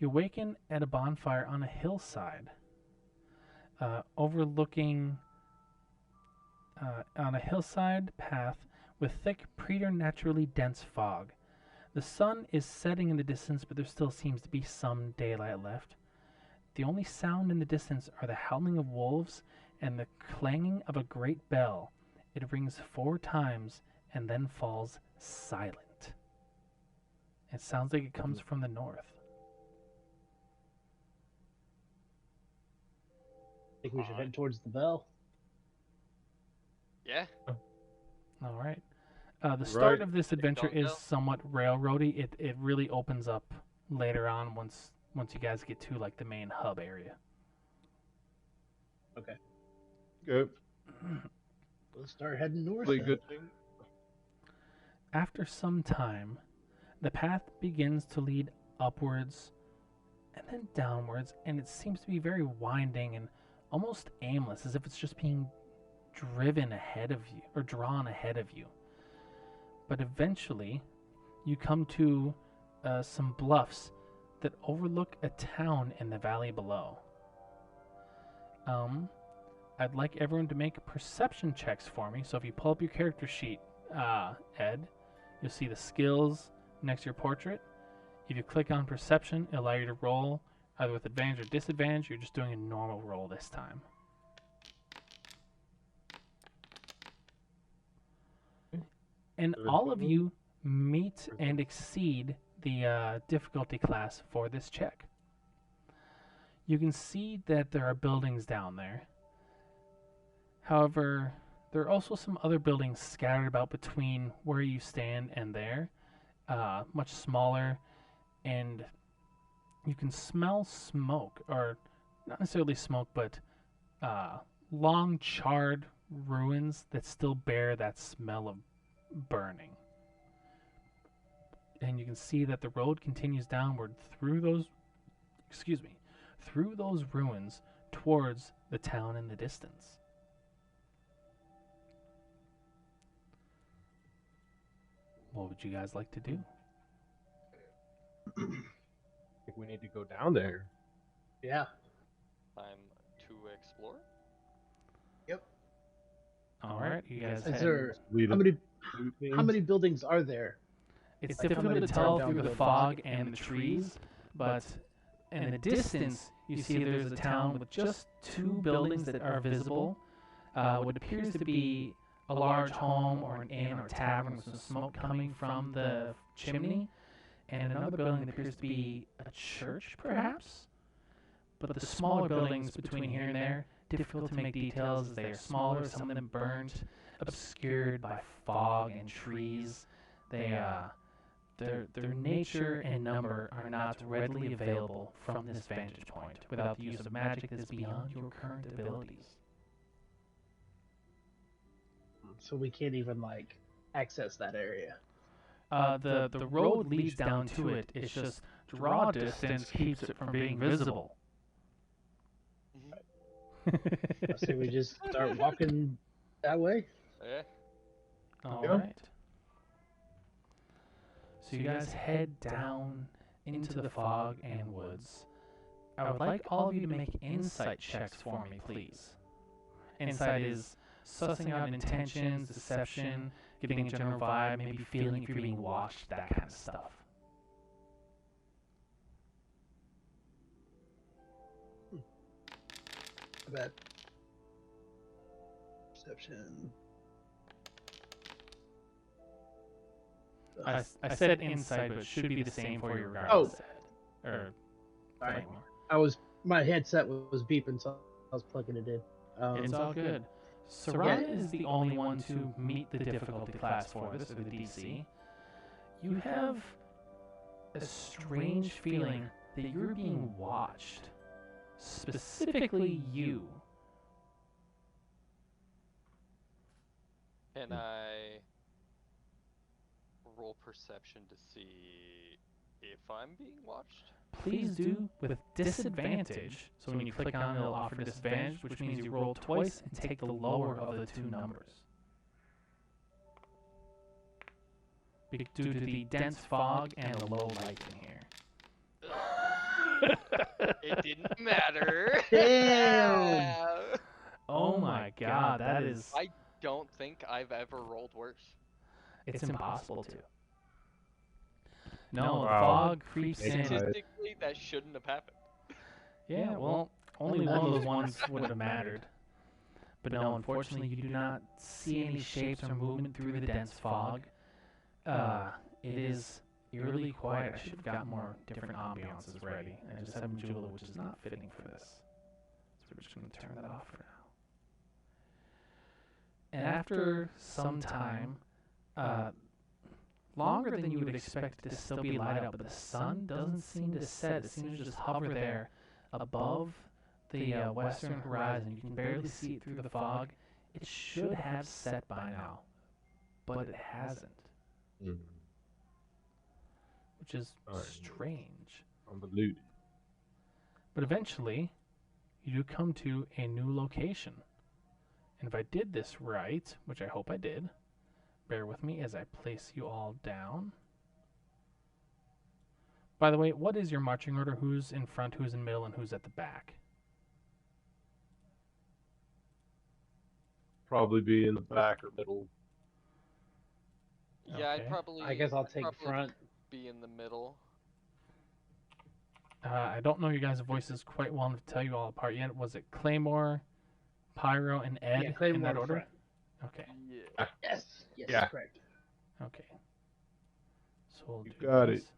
You awaken at a bonfire on a hillside, overlooking on a hillside path with thick, preternaturally dense fog. The sun is setting in the distance, but there still seems to be some daylight left. The only sound in the distance are the howling of wolves and the clanging of a great bell. It rings 4 times and then falls silent. It sounds like it comes from the north. I think we should head towards the bell. Yeah. All right. The start Right. of this adventure Don't is know. somewhat railroady. It really opens up later on once you guys get to like the main hub area. Good. We'll start heading north. Really then. good thing. After some time, the path begins to lead upwards and then downwards, and it seems to be very winding and almost aimless, as if it's just being driven ahead of you or drawn ahead of you. But eventually, you come to some bluffs that overlook a town in the valley below. I'd like everyone to make perception checks for me. So if you pull up your character sheet, Ed, you'll see the skills next to your portrait. If you click on perception, it'll allow you to roll either with advantage or disadvantage. You're just doing a normal roll this time. And all of you meet and exceed the difficulty class for this check. You can see that there are buildings down there. However, there are also some other buildings scattered about between where you stand and there, much smaller, and you can smell smoke, or not necessarily smoke, but long charred ruins that still bear that smell of burning. And you can see that the road continues downward through those ruins towards the town in the distance. What would you guys like to do? I think we need to go down there. Yeah. Time to explore. All right, you guys Is head. there Lead how us many to things. how many buildings are there? It's Like, how difficult many to tell down through the the fog and the trees, but in the distance, you see there's a town with just 2 buildings that are visible. What appears to be a large home or an inn or tavern with some smoke coming from the chimney, and another building that appears to be a church, perhaps. But the smaller buildings between here and there, difficult to make details as they are smaller, some of them burnt, obscured by fog and trees. Their nature and number are not readily available from this vantage point without the use of magic that is beyond your current abilities. So we can't even like access that area. The road leads down to it. It's just draw distance keeps it from being visible. I say we just start walking that way. Yeah. All Yeah. right. So you guys head down into the fog and woods. I would like all of you to make insight checks for me, please. Insight is sussing out intentions, deception, getting a general vibe, maybe feeling if you're being watched, that kind of stuff. I bet. Perception. I said insight, but it should be the same for you regardless. Or Sorry. Claymore. My headset was beeping, so I was plugging it in. It's all good. Saraya is the only one to meet the difficulty class for this, or the DC. You have a strange feeling that you're being watched. Specifically you. Can I roll perception to see if I'm being watched? Please do with disadvantage. So when you click on it, it'll offer disadvantage, which means you roll twice and take the lower of the two numbers. Due to the dense fog and the low light in here. It didn't matter. Damn. Oh my god, that is... I don't think I've ever rolled worse. It's impossible to. No, the Wow. fog creeps in. Statistically, that shouldn't have happened. Yeah, well, only one of those ones would have mattered. But no, unfortunately, you do not see any shapes or movement through the dense fog. It is eerily quiet. I should have got more different ambiances ready. I just have Majula, which is not fitting for this. So we're just going to turn that off for now. And after some time, longer than you would expect it to still be light up, but the sun doesn't seem to set. It seems to just hover there above the western horizon. You can barely see it through the fog. It should have set by now, but it hasn't, which is strange. Convoluted. But eventually, you do come to a new location. And if I did this right, which I hope I did, bear with me as I place you all down. By the way, what is your marching order? Who's in front, who's in middle, and who's at the back? Probably be in the back or middle. Yeah, Okay. I guess I'll take front. Be in the middle. I don't know your guys' voices quite well enough to tell you all apart yet. Was it Claymore, Pyro, and Ed Yeah, Claymore in that in order? front. Okay. Yeah. Yes. Yes. Yeah. Correct. Okay. So we'll You do got this. it.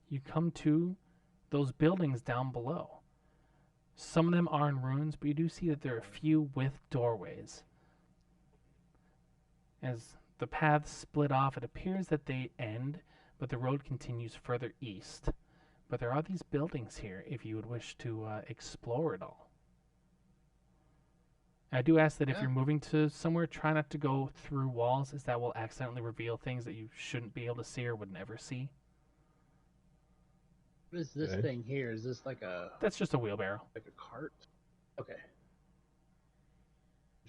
You come to those buildings down below. Some of them are in ruins, but you do see that there are a few with doorways. As the paths split off, it appears that they end, but the road continues further east. But there are these buildings here if you would wish to explore it all. I do ask that if Yeah. you're moving to somewhere, try not to go through walls, as that will accidentally reveal things that you shouldn't be able to see or would never see. What is this Okay. thing here? Is this like a That's just a wheelbarrow. cart? Okay.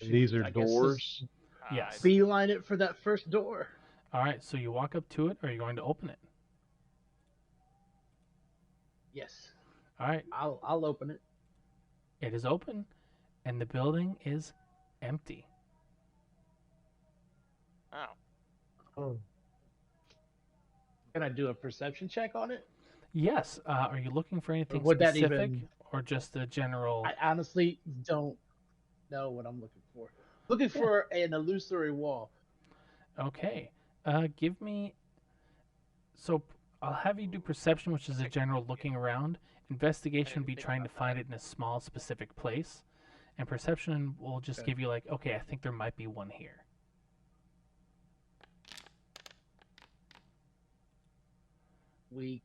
And these are I guess just doors. Yes. Beeline it for that first door. All right, so you walk up to it, or are you going to open it? Yes. All right, I'll open it. it is open, and the building is empty. Ow. Oh. Can I do a perception check on it? Yes. Are you looking for anything would that specific, even- or just a general? I honestly don't know what I'm looking for. Looking for an illusory wall. Okay. Give me. So I'll have you do perception, which is a general looking around. Investigation would be trying to find it in a small, specific place, and perception will just Okay. give you like, okay, I think there might be one here. Weak.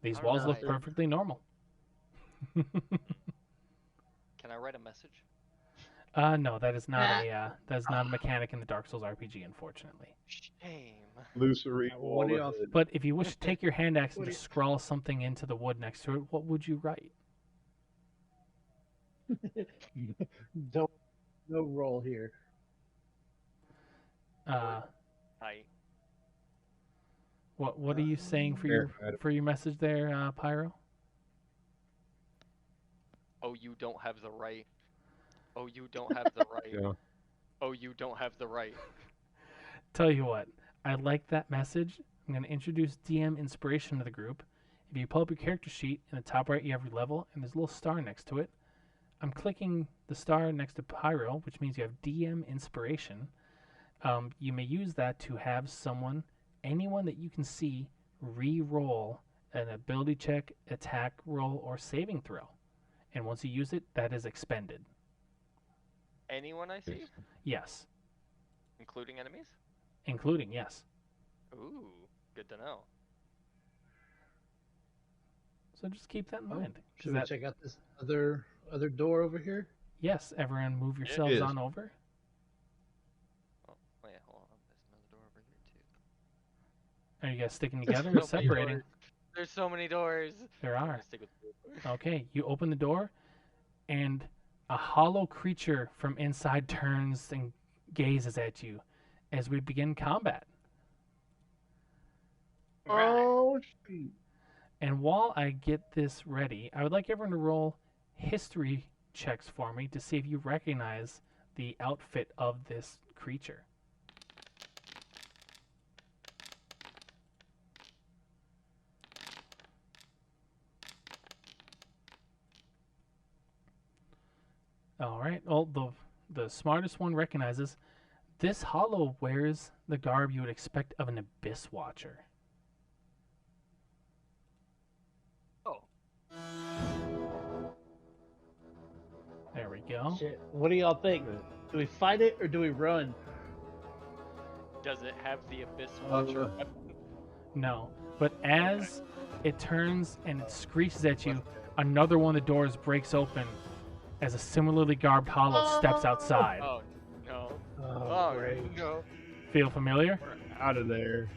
These All walls look right. perfectly normal. Can I write a message? No, that is not a mechanic in the Dark Souls RPG, unfortunately. Shame. Illusory What wall do y'all ahead. But if you wish to take your hand axe and What do just scrawl something into the wood next to it, what would you write? Don't no roll here. Uh, I What are you saying for Verified. your message there, Pyro? Oh, you don't have the right. Oh, you don't have the right. Yeah. Oh, you don't have the right. Tell you what, I like that message. I'm going to introduce DM inspiration to the group. If you pull up your character sheet, in the top right you have your level, and there's a little star next to it. I'm clicking the star next to Pyro, which means you have DM inspiration. You may use that to have anyone that you can see, re-roll an ability check, attack roll, or saving throw. And once you use it, that is expended. Anyone I see, Yes. including enemies. Including, yes. Ooh, good to know. So just keep that in mind. 'cause Should we check out this other door over here? Yes, everyone move yourselves is. on over. Oh, wait, hold on. There's another door over here too. Are you guys sticking together or So many separating? doors. There's so many doors. There I'm are. gonna stick with two. Okay, you open the door, and a hollow creature from inside turns and gazes at you as we begin combat. Oh, shoot. And while I get this ready, I would like everyone to roll history checks for me to see if you recognize the outfit of this creature. All right. Well, the smartest one recognizes this hollow wears the garb you would expect of an abyss watcher. Oh, There we go. Shit. What do y'all think? Do we fight it or do we run? does it have the Abyss Watcher Uh, weapon? No. But as it turns and it screeches at you, another one of the doors breaks open as a similarly garbed hollow steps outside. Oh no. Oh, great. no. Feel familiar? We're out of there.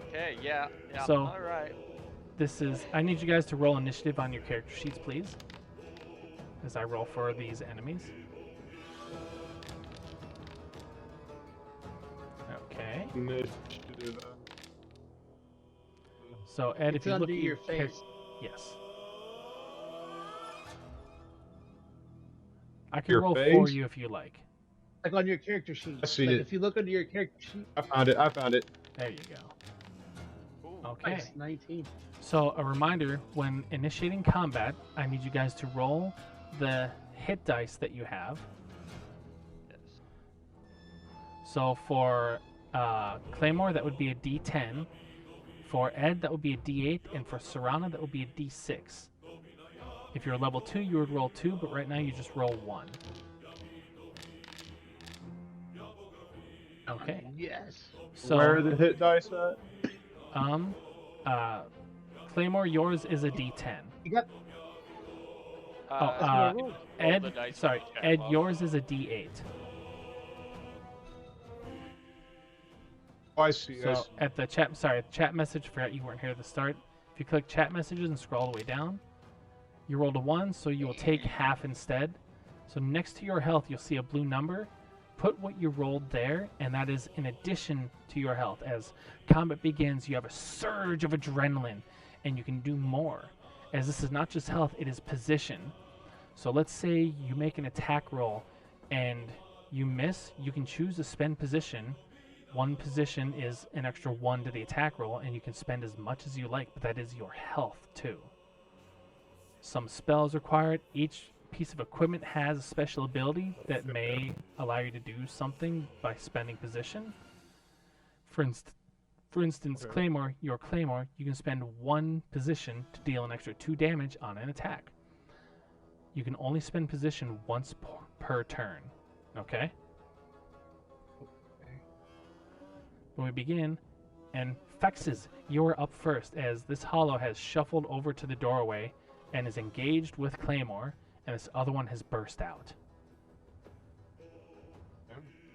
Okay, yeah. So- all right. I need you guys to roll initiative on your character sheets, please. As I roll for these enemies. Okay. Initiative. So Ed, It's if you look under at your char- face. yes. I can Your roll for face? you if you like. Like on your character sheet. I see Like it. if you look under your character sheet, I found it. I found it. There you go. Ooh, Okay. nice, 19. So a reminder, when initiating combat, I need you guys to roll the hit dice that you have. yes. So for Claymore, that would be a D10. For Ed, that would be a D8, and for Serana, that would be a D6. If you're level 2, you would roll 2, but right now you just roll 1. Okay. Yes. So Where are the hit dice at? Claymore, yours is a D10. You got Oh, that's what I rolled. roll Ed, the dice sorry, on the chat Ed, box. yours is a D8. Oh, I see. I So see. at the chat message, forgot you weren't here at the start. If you click chat messages and scroll all the way down, you rolled a 1, so you will take half instead. So next to your health, you'll see a blue number. Put what you rolled there, and that is in addition to your health. As combat begins, you have a surge of adrenaline, and you can do more. As this is not just health, it is position. So let's say you make an attack roll, and you miss, you can choose to spend position. One position is an extra 1 to the attack roll, and you can spend as much as you like, but that is your health too. Some spells required. Each piece of equipment has a special ability that may allow you to do something by spending position. For instance, Okay. Claymore, your Claymore, you can spend 1 position to deal an extra 2 damage on an attack. You can only spend position once per turn. Okay? When we begin, and Fexes, you are up first as this hollow has shuffled over to the doorway and is engaged with Claymore, and this other one has burst out.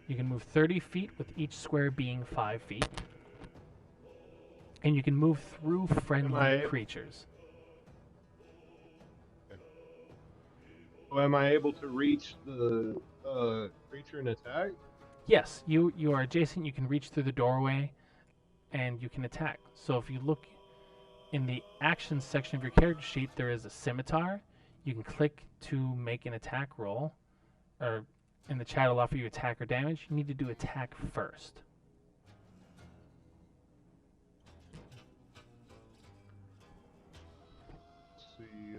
You can move 30 feet with each square being 5 feet. And you can move through friendly creatures. Am I able to reach the creature and attack? Yes, you are adjacent. You can reach through the doorway and you can attack. So if you look in the actions section of your character sheet, there is a scimitar. You can click to make an attack roll, or in the chat it'll offer you attack or damage. You need to do attack first. Let's see.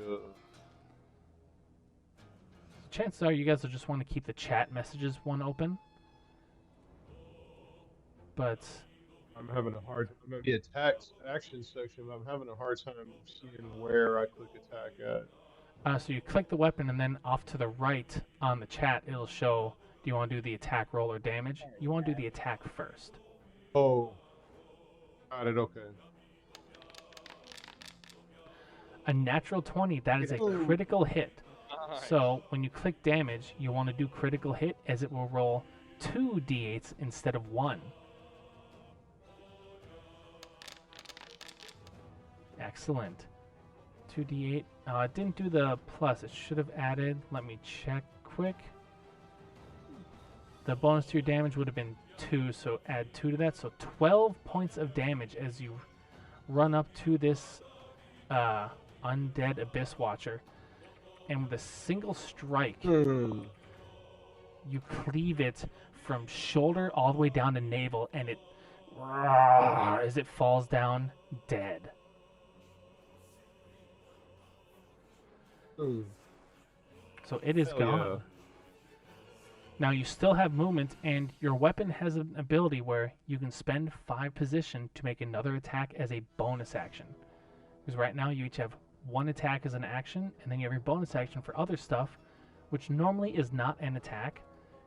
Chances are you guys will just want to keep the chat messages one open. But I'm having a hard time. I'm in the attacks action section, but I'm having a hard time seeing where I click attack at. so you click the weapon, and then off to the right on the chat, it'll show, do you want to do the attack roll or damage? You want to do the attack first. Oh. Got it, okay. A natural 20, that is a critical hit. Nice. So when you click damage, you want to do critical hit, as it will roll 2 d8s instead of 1. Excellent. 2d8. It didn't do the plus. It should have added. Let me check quick. The bonus to your damage would have been 2, so add 2 to that. So 12 points of damage as you run up to this undead Abyss Watcher. And with a single strike, you cleave it from shoulder all the way down to navel, and it as it falls down dead. So it is Hell gone. yeah. Now you still have movement, and your weapon has an ability where you can spend 5 position to make another attack as a bonus action. Because right now you each have 1 attack as an action, and then you have your bonus action for other stuff, which normally is not an attack.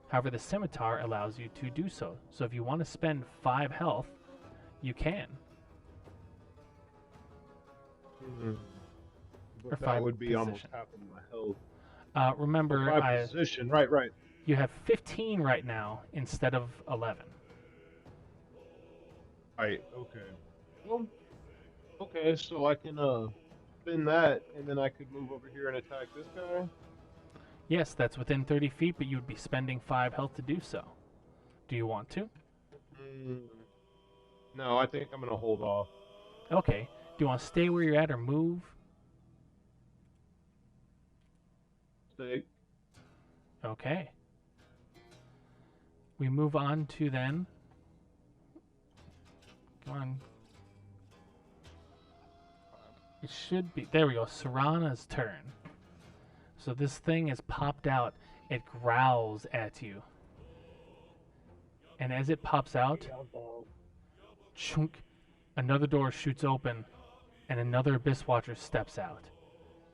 However, the scimitar allows you to do so. So if you want to spend 5 health, you can. But Or that 5 would be almost position. half of my health. Remember, 5 position, right. you have 15 right now instead of 11. Right, okay. Well, okay, so I can spin that, and then I could move over here and attack this guy? Yes, that's within 30 feet, but you would be spending 5 health to do so. Do you want to? No, I think I'm going to hold off. Okay. Do you want to stay where you're at or move? Stay. Okay. We move on to then. Come on. It should be. There we go. Serana's turn. So this thing has popped out. It growls at you. And as it pops out, chunk, another door shoots open, and another Abyss Watcher steps out.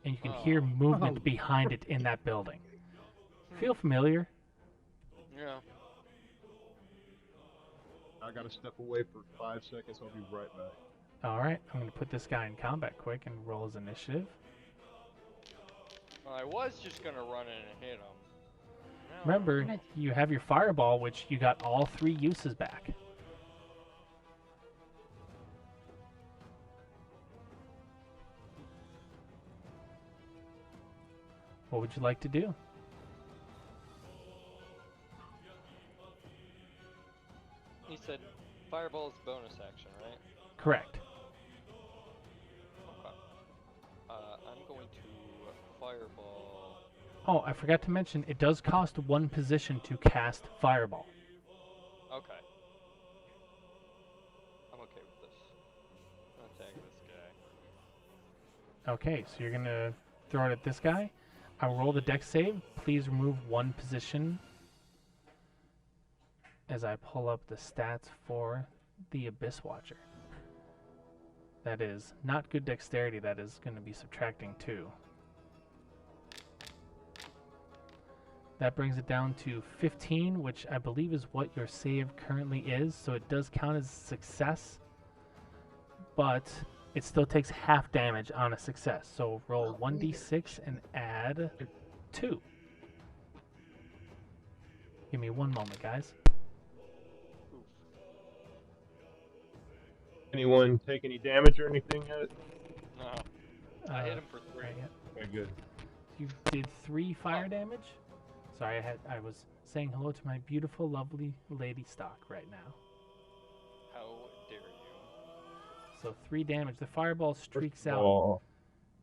And you can hear movement behind it in that building. Feel familiar? Yeah. I got to step away for 5 seconds. I'll be right back. Alright, I'm going to put this guy in combat quick and roll his initiative. Well, I was just gonna run in and hit him. Now- Remember, you have your fireball, which you got all 3 uses back. What would you like to do? He said fireball is bonus action, right? Correct. Okay. I'm going to fireball. Oh, I forgot to mention, it does cost 1 position to cast fireball. Okay. I'm okay with this. I'm gonna tag this guy. Okay, so you're going to throw it at this guy. I'll roll the dex save. Please remove 1 position as I pull up the stats for the Abyss Watcher. That is not good dexterity. That is going to be subtracting 2. That brings it down to 15, which I believe is what your save currently is. So it does count as a success, but it still takes half damage on a success. So roll 1d6 and add 2. Give me 1 moment, guys. Anyone take any damage or anything yet? No. I hit him for 3. Right, yeah. Okay, good. You did 3 fire damage? Sorry, I was saying hello to my beautiful, lovely lady stock right now. How dare you? So 3 damage. The fireball streaks out, Oh,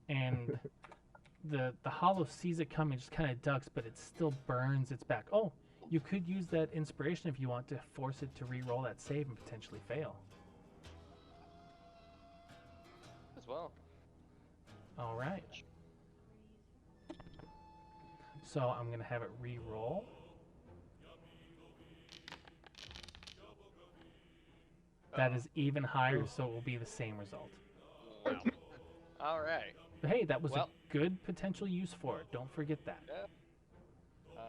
and the hollow sees it coming, just kind of ducks, but it still burns its back. Oh, you could use that inspiration if you want to force it to re-roll that save and potentially fail. As well. All right. So I'm going to have it re-roll. That is even higher, so it will be the same result. Wow. All right. But hey, that was Well- a good potential use for it. Don't forget that. Yeah. No,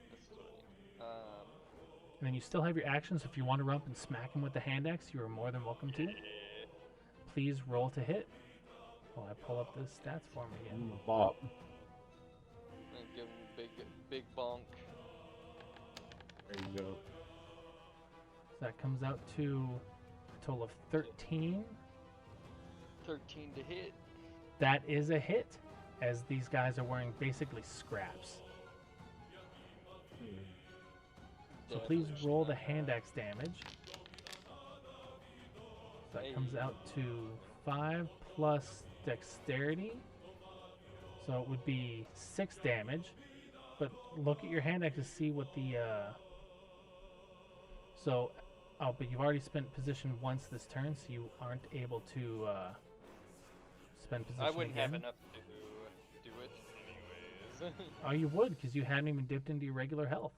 this is what I need. And then you still have your actions. If you want to run up and smack him with the hand axe, you are more than welcome to. Please roll to hit. While I pull up the stats for him again. Bob. And give him a big bonk. There you go. So that comes out to a total of 13. 13 to hit. That is a hit, as these guys are wearing basically scraps. So please roll the hand axe damage. So that comes out to 5 plus dexterity. So it would be 6 damage. But look at your hand axe to see what the... Oh, but you've already spent position once this turn, so you aren't able to spend position I wouldn't again. have enough to do it anyways. Oh, you would, because you hadn't even dipped into your regular health.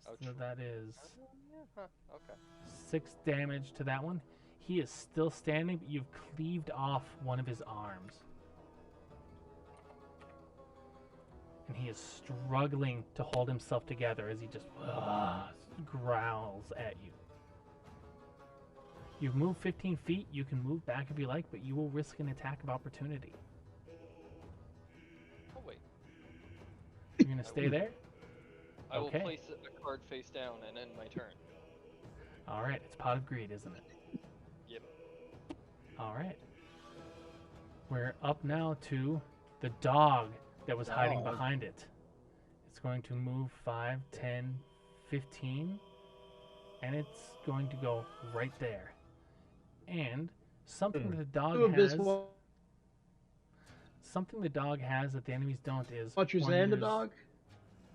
Oh, So true. that is Yeah, huh, okay. 6 damage to that one. He is still standing, but you've cleaved off one of his arms. And he is struggling to hold himself together as he just growls at you. You've moved 15 feet. You can move back if you like, but you will risk an attack of opportunity. Oh wait. You're going to stay there? I will Okay. place a card face down and end my turn. All right. It's Pot of Greed, isn't it? Yep. All right. We're up now to the dog that was hiding Dog. behind it. It's going to move 5, 10, 15, and it's going to go right there. And something that the dog has, something the dog has that the enemies don't is Butcher's when and the there's- dog?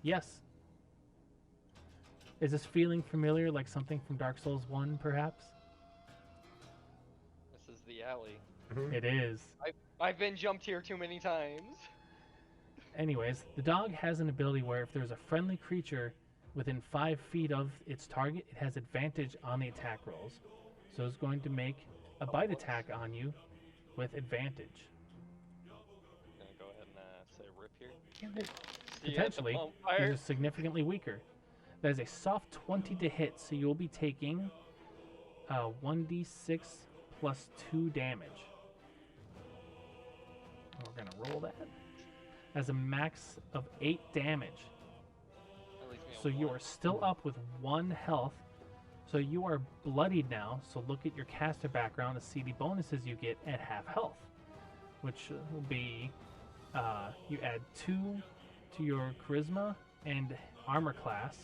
Yes. Is this feeling familiar, like something from Dark Souls 1, perhaps? This is the alley. It is. I've been jumped here too many times. Anyways, the dog has an ability where if there's a friendly creature within 5 feet of its target, it has advantage on the attack rolls. So it's going to make a bite attack on you with advantage. Gonna go ahead and say rip here. See you at the Potentially, bonfire. these are significantly weaker. That is a soft 20 to hit, so you'll be taking 1d6 plus 2 damage. We're going to roll that. As a max of 8 damage. That leaves me at So you one. are still up with 1 health. So you are bloodied now. So look at your caster background to see the bonuses you get at half health. Which will be, you add 2 to your charisma and armor class.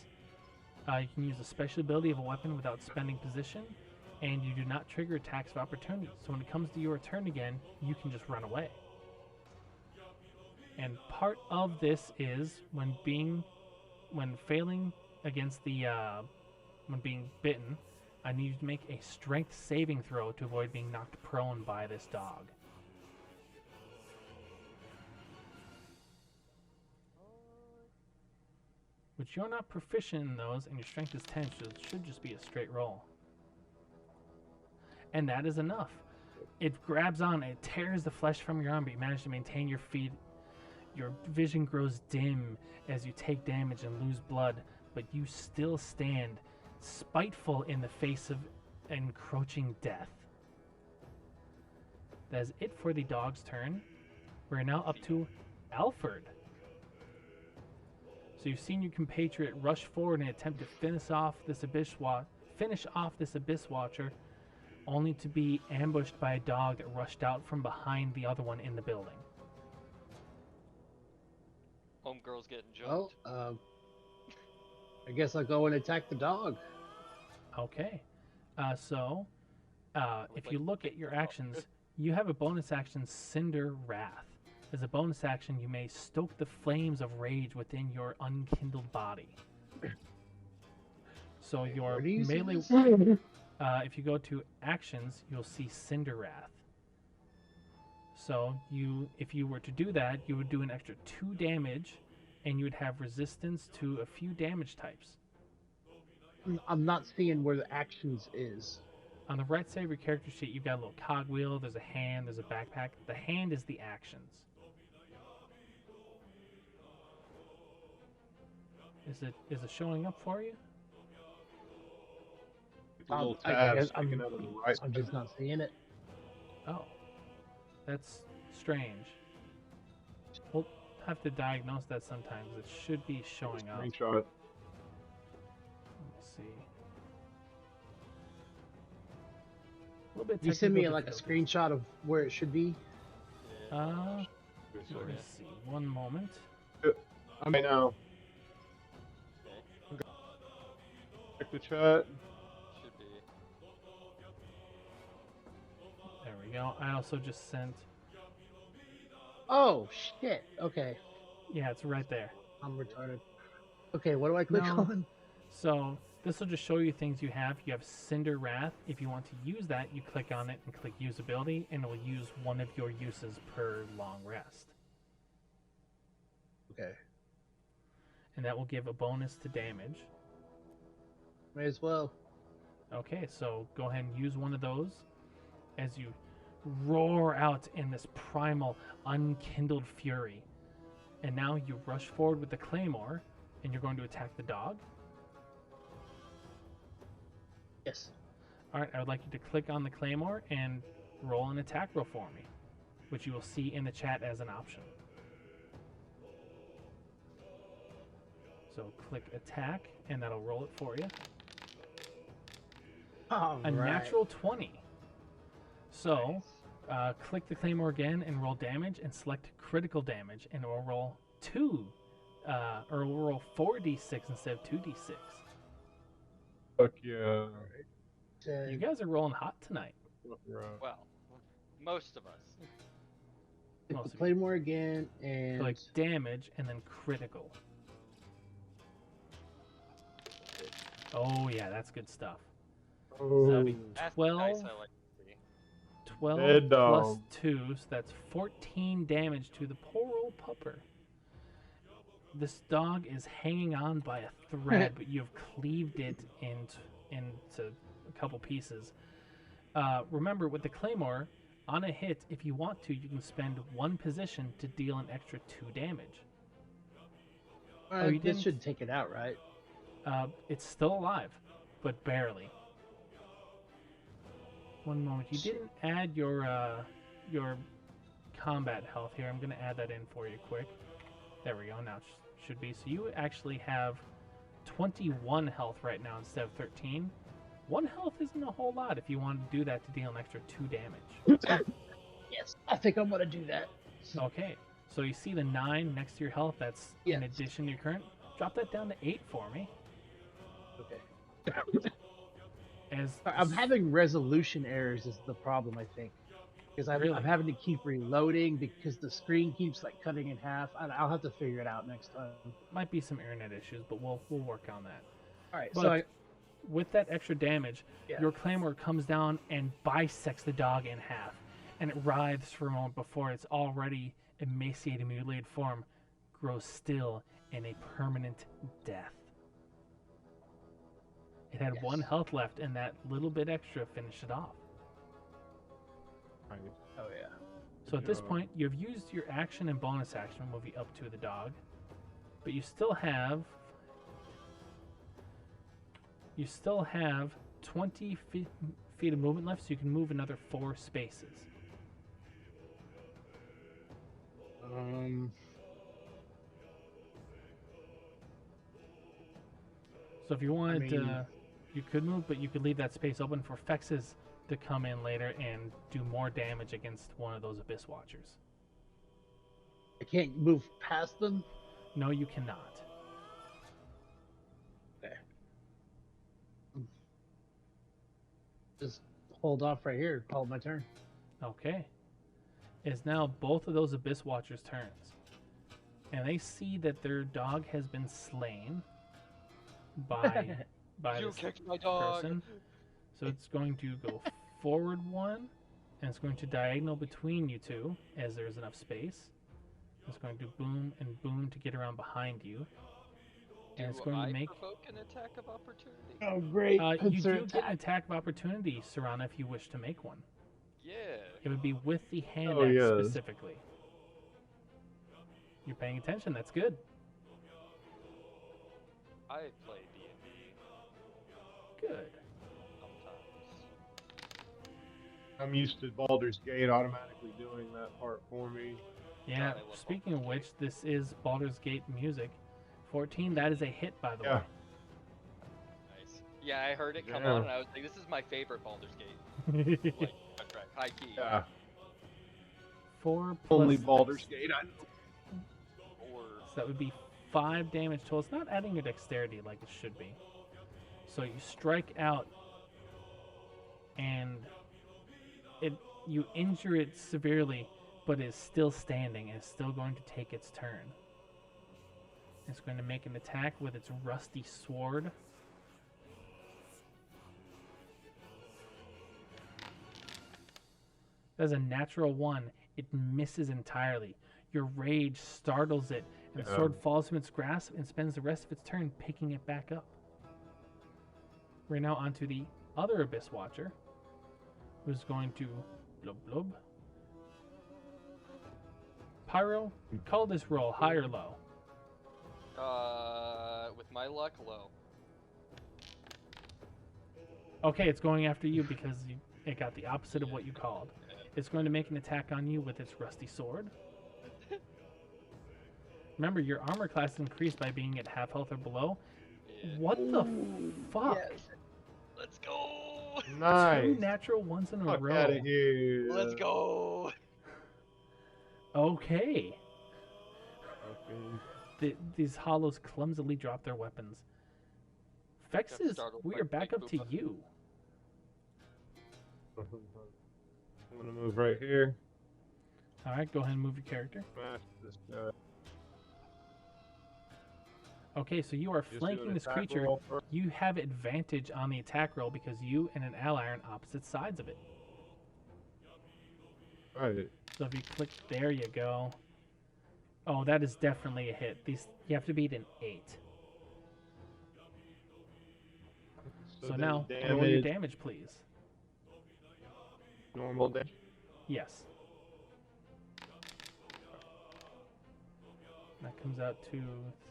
You can use a special ability of a weapon without spending position. And you do not trigger attacks of opportunity. So when it comes to your turn again, you can just run away. And part of this is when failing against the, when being bitten, I need you to make a strength saving throw to avoid being knocked prone by this dog. Which you're not proficient in those, and your strength is 10, so it should just be a straight roll. And that is enough. It grabs on, it tears the flesh from your arm, but you manage to maintain your feet. Your vision grows dim as you take damage and lose blood, but you still stand spiteful in the face of encroaching death. That is it for the dog's turn. We're now up to Alfred. So you've seen your compatriot rush forward and attempt to finish off this abyss watcher, only to be ambushed by a dog that rushed out from behind the other one in the building. Homegirl's getting Well, jumped. I guess I'll go and attack the dog. Okay. So would if like you to look think at your about. actions, you have a bonus action, Cinder Wrath. As a bonus action, you may stoke the flames of rage within your unkindled body. So your Where do you see melee, this? if you go to actions, you'll see Cinder Wrath. So if you were to do that, you would do an extra 2 damage, and you would have resistance to a few damage types. I'm not seeing where the actions is. On the right side of your character sheet, you've got a little cogwheel, there's a hand, there's a backpack. The hand is the actions. Is it showing up for you? The little I tab guess sticking out of the right. I'm just not seeing it. Oh. That's strange. We'll have to diagnose that sometimes. It should be showing up. Screenshot. Let me see. A little bit You send me technical like a difficulties. screenshot of where it should be. Let me Sorry. see. One moment. I mean, now. Check the chat. Should be. There we go. I also just sent. Oh shit. Okay, Yeah, it's right there. I'm retarded. Okay, what do I click No. on? So this will just show you things you have. You have Cinder Wrath. If you want to use that, you click on it and click Use Ability, and it will use one of your uses per long rest. Okay, And that will give a bonus to damage. may as well. Okay, so go ahead and use one of those as you roar out in this primal, unkindled fury. And now you rush forward with the claymore, and you're going to attack the dog. Yes. All right, I would like you to click on the claymore and roll an attack roll for me, which you will see in the chat as an option. So click attack, and that'll roll it for you. All A right. natural 20. So click the claymore again and roll damage, and select critical damage, and it will roll 4d6 instead of 2d6. Fuck yeah. You guys are rolling hot tonight. Fuck around. Well, most of us. Click most the of you. claymore again and Click damage and then critical. Oh yeah, that's good stuff. So that'll be That's 12, nice. I like to see. 12 Dead plus dog. 2, so that's 14 damage to the poor old pupper. This dog is hanging on by a thread, but you have cleaved it into a couple pieces. Remember, with the claymore, on a hit, if you want to, you can spend 1 position to deal an extra 2 damage. Oh, you this didn't? should take it out, right? It's still alive, but barely. One moment. You didn't add your combat health here. I'm going to add that in for you quick. There we go. Now it should be. So you actually have 21 health right now instead of 13. 1 health isn't a whole lot if you want to do that to deal an extra 2 damage. Yes, I think I'm gonna do that. Okay. So you see the 9 next to your health. That's in Yes. addition to your current. Drop that down to 8 for me. Okay. As I'm having resolution errors is the problem, I think. Because Really? I'm having to keep reloading because the screen keeps like cutting in half. I'll have to figure it out next time. might be some internet issues, but we'll work on that. All right, But so with that extra damage, Yeah. your claymore comes down and bisects the dog in half, and it writhes for a moment before its already emaciated, mutilated form grows still in a permanent death. It had 1 Yes. health left, and that little bit extra finished it off. Nice. oh yeah. So at this Yeah. point, you've used your action and bonus action moving up to the dog, but you still have 20 feet of movement left, so you can move another 4 spaces. So if you wanted mean- to, you could move, but you could leave that space open for Fexes to come in later and do more damage against one of those Abyss Watchers. I can't move past them. No, you cannot. Just hold off right here. Hold my turn. Okay. It's now both of those Abyss Watchers' turns. And they see that their dog has been slain by You this kicked my dog. person. So it's going to go forward one, and it's going to diagonal between you two, as there's enough space. It's going to boom and boom to get around behind you. And it's Do going to I make... provoke an attack of opportunity? Oh, great. you Pincer do get an attack. attack of opportunity, Serana, if you wish to make one. Yeah. It would be with the hand Oh, axe yes. specifically. You're paying attention, that's good. I play D&D Good. sometimes. I'm used to Baldur's Gate automatically doing that part for me. Yeah, God, I love speaking of Baldur's which, this is Baldur's Gate music. 14, that is a hit, by the Yeah. way. Nice. Yeah, I heard it come Yeah. on, and I was like, "This is my favorite Baldur's Gate." Like, soundtrack, high key. Yeah. 4 plus Only Baldur's dex- Gate I know. Or So that would be 5 damage total. It's not adding your dexterity like it should be. So you strike out, and you injure it severely, but it's still standing and it's still going to take its turn. It's going to make an attack with its rusty sword. That's a natural 1. It misses entirely. Your rage startles it, and the sword falls from its grasp and spends the rest of its turn picking it back up. We're now onto the other Abyss Watcher, who's going to blub blub. Pyro, call this roll high or low. with my luck, low. Okay, it's going after you because it got the opposite of what you called. It's going to make an attack on you with its rusty sword. Remember, your armor class is increased by being at half health or below. Yeah. What the fuck? Yes. Let's go. Nice. 2 natural ones in a Fuck row. out of here. Let's go. Okay. Okay. These hollows clumsily drop their weapons. Fexes, startled we by are back Big up to Boopa. you. I'm gonna move right here. All right, go ahead and move your character. Smash this guy. Okay, so you are Just do flanking an this attack creature. roll first. You have advantage on the attack roll because you and an ally are on opposite sides of it. Right. So if you click, there you go. Oh, that is definitely a hit. You have to beat an 8. So then now, roll your damage, damage, please. normal damage. Yes. That comes out to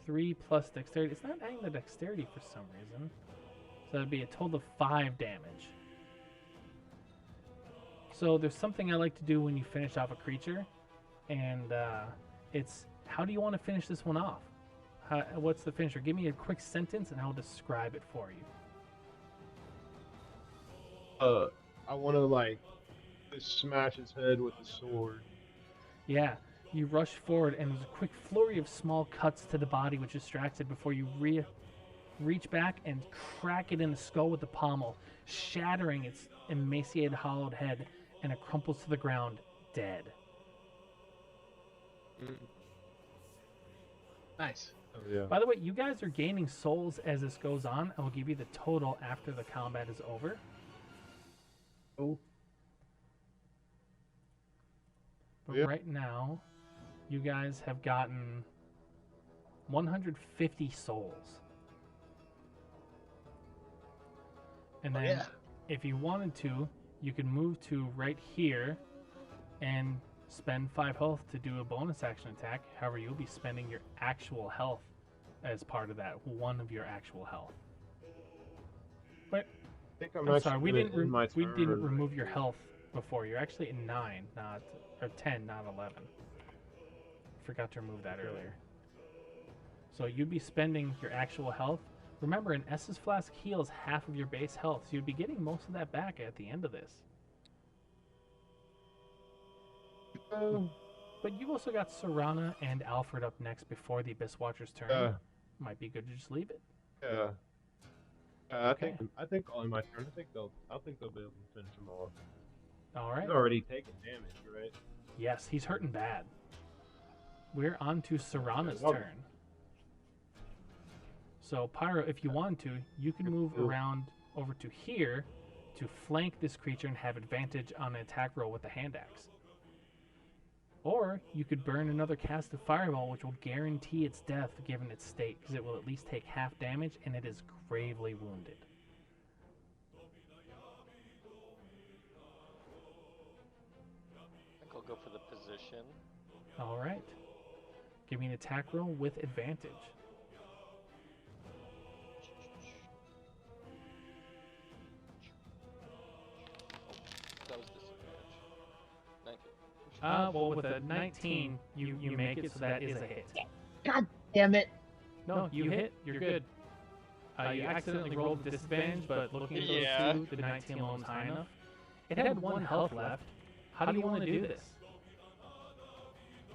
3 plus dexterity. It's not adding the dexterity for some reason. So that'd be a total of 5 damage. So there's something I like to do when you finish off a creature, and it's how do you want to finish this one off? What's the finisher? Give me a quick sentence and I'll describe it for you. I want to like just smash his head with the sword. Yeah, you rush forward, and there's a quick flurry of small cuts to the body, which distracts it before you reach back and crack it in the skull with the pommel, shattering its emaciated, hollowed head, and it crumples to the ground, dead. Nice. Oh yeah. By the way, you guys are gaining souls as this goes on. I will give you the total after the combat is over. Oh. But Yeah. right now, you guys have gotten 150 souls. And Oh, then, yeah. if you wanted to, you could move to right here and spend 5 health to do a bonus action attack. However, you'll be spending your actual health as part of that, 1 of your actual health. Wait, I think I'm sorry, we didn't remove your health before. You're actually at 9, not or 10, not 11. Forgot to remove that earlier. So you'd be spending your actual health. Remember, an Estus Flask heals half of your base health, so you'd be getting most of that back at the end of this. But you've also got Serana and Alfred up next before the Abyss Watcher's turn. Might be good to just leave it. Yeah. Okay. I think calling my turn. I think they'll be able to finish him off. All He's right. already taken damage, right? Yes, he's hurting bad. We're on to Serana's well- turn. So, Pyro, if you want to, you can move Ooh. around over to here to flank this creature and have advantage on an attack roll with the hand axe. Or you could burn another cast of Fireball, which will guarantee its death given its state, because it will at least take half damage and it is gravely wounded. I think I'll go for the position. All right. Give me an attack roll with advantage. That was disadvantage. 19. Well, with a 19, you make it, so that is a hit. God damn it! No, you hit. You're good. You accidentally rolled with disadvantage, but looking at those Yeah. two, the 19 alone was high enough. It had 1 health left. How do you want to do this?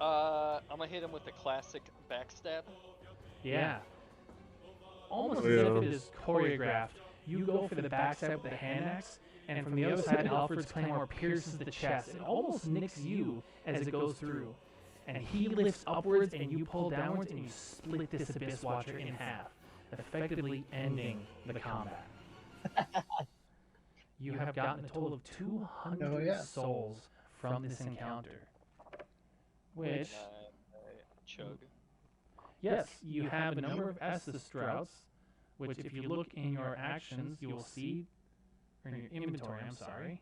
I'm gonna hit him with the classic backstab. Yeah. Almost Oh, as yeah. if it is choreographed. You go for the backstab with the hand axe, and from the other side, Alfred's claymore pierces the chest and almost nicks you as it goes through. And he lifts upwards, and you pull downwards, and you split this Abyss Watcher in half, effectively ending the combat. You have gotten a total of 200 Oh, yeah. souls from this encounter. Which, Chug. yes, you have a number of Estus Droughts, which if you look in your actions, you will see, or in your inventory, I'm sorry.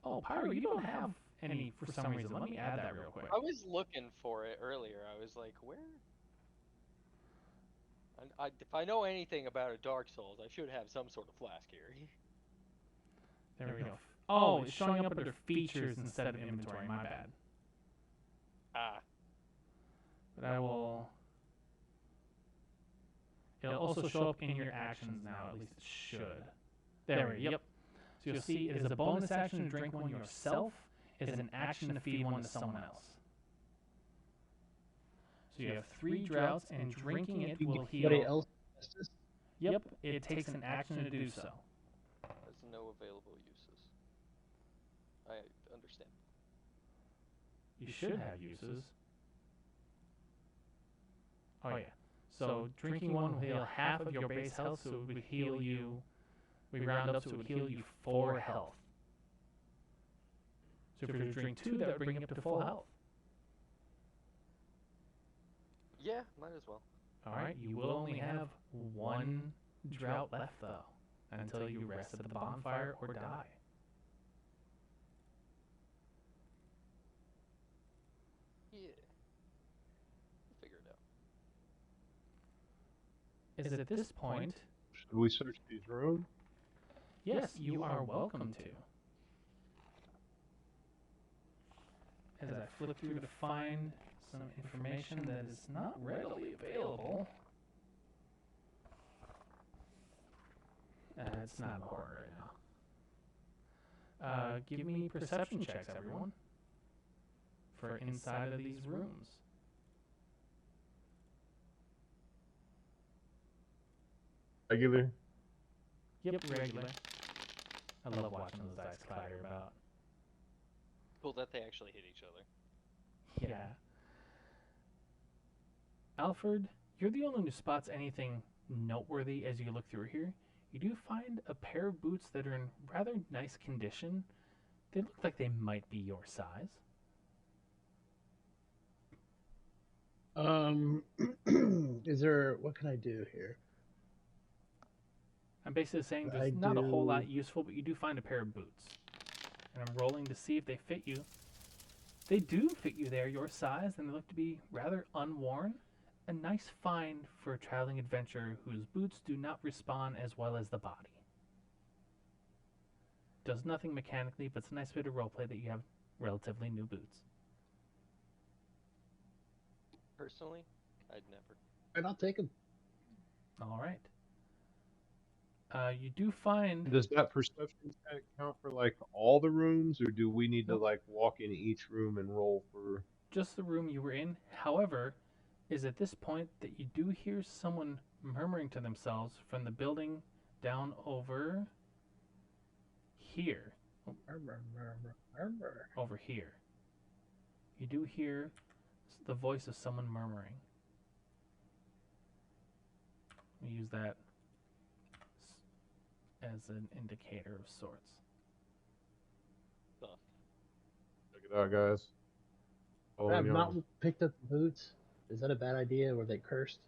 Oh, Pyro, you don't have any for some reason. Let me add that real quick. I was looking for it earlier. I was like, where? If I know anything about a Dark Souls, I should have some sort of flask here. There we go. Oh, it's showing up under features instead of inventory. My bad. Ah. But I will. It'll also show up in your actions now. At least it should. There we go. Yep. So you'll see it is a bonus action to drink one yourself. It is an action to feed one to someone else. So you have 3 droughts, and drinking it will Anybody heal. else? Estus? Yep, it takes an action to do so. Has no available uses. I understand. You should have uses. Oh yeah. So drinking one will heal half of your base health, so it would heal you. We round up so it would heal you 4 health. So if you were to drink 2, that would bring you up to full health. Yeah, might as well. Alright, you will only have 1 drought left though, until you rest at the bonfire or die. Yeah. We'll figure it out. Is at this point, Should we search these rooms? yes, you are welcome to. As I flip through to find some information that is not readily available. It's not important right now. Give me perception checks, everyone, for inside of these rooms. Regular. Yep, regular. I love watching those dice clatter about. Cool that they actually hit each other. Yeah. Alfred, you're the only one who spots anything noteworthy as you look through here. You do find a pair of boots that are in rather nice condition. They look like they might be your size. Is there? What can I do here? I'm basically saying I there's not a whole do- lot useful, but you do find a pair of boots. And I'm rolling to see if they fit you. They do fit you there, your size, and they look to be rather unworn. A nice find for a traveling adventurer whose boots do not respond as well as the body. Does nothing mechanically, but it's a nice bit of roleplay that you have relatively new boots. Personally, I'd never. And I'll take them. All right. You do find Does that perception check count for like all the rooms, or do we need Nope. to like walk in each room and roll for? just the room you were in. However, is at this point that you do hear someone murmuring to themselves from the building down over here. Over here. You do hear the voice of someone murmuring. We use that as an indicator of sorts. Check it out, guys. I Following have you not on. picked up the boots. Is that a bad idea? Were they cursed?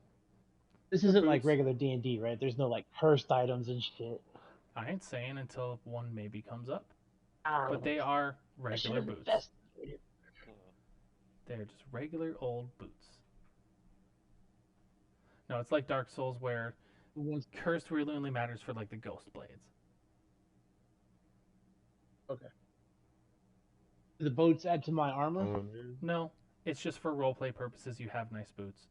This The isn't like boots- regular D&D, right? There's no like cursed items and shit. I ain't saying until one maybe comes up. Ah, But they are I should regular have boots. investigated. They're just regular old boots. No, it's like Dark Souls where cursed really only matters for like the ghost blades. Okay. Do the boots add to my armor? No, it's just for roleplay purposes. You have nice boots.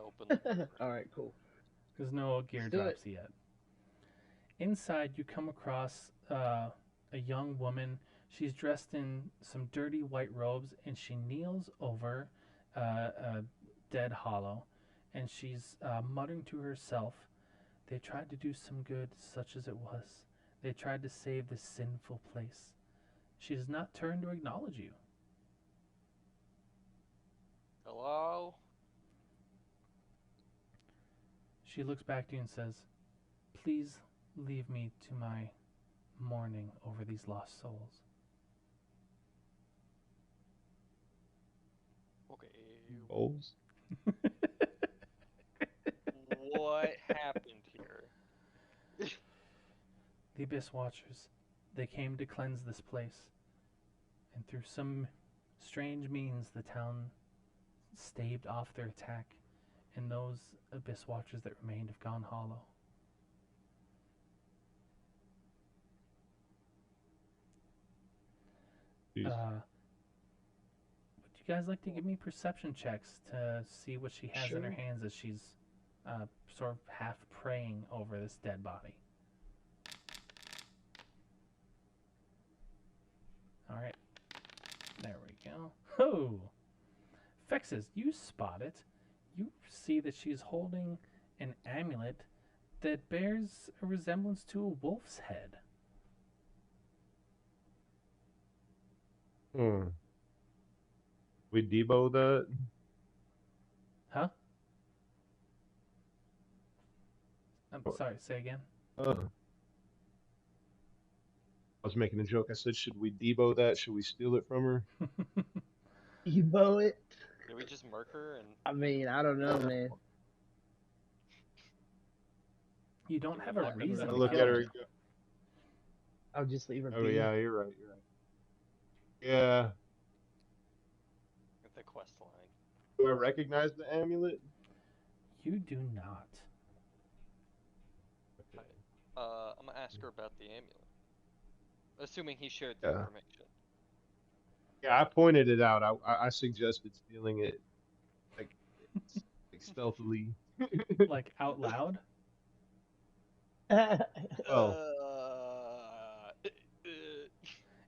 Open the door. All right, cool. There's no gear Let's do drops yet. Inside, you come across a young woman. She's dressed in some dirty white robes, and she kneels over a dead hollow, and she's muttering to herself. They tried to do some good, such as it was. They tried to save this sinful place. She does not turn to acknowledge you. Hello? She looks back to you and says, "Please leave me to my mourning over these lost souls." Okay. Bowls? What happened here? The Abyss Watchers, they came to cleanse this place, and through some strange means the town staved off their attack, and those Abyss Watchers that remained have gone hollow. Jeez. Would you guys like to give me perception checks to see what she has in her Sure. hands as she's sort of half praying over this dead body? All right. There we go. Oh! Fexes, you spot it. You see that she's holding an amulet that bears a resemblance to a wolf's head. We debo that? Huh? I'm sorry, say again. I was making a joke. I said, should we debo that? Should we steal it from her? You bow it? Did we just murk her and I mean, I don't know, man. You don't have a reason I to look kill at her. her. I'll just leave her Oh, be. yeah, you're right. You're right. Yeah. the quest line? Do I recognize the amulet? You do not. I'm gonna ask her about the amulet. Assuming he shared the Yeah. information. Yeah, I pointed it out. I suggested stealing it, like, stealthily. Like out loud? Well, If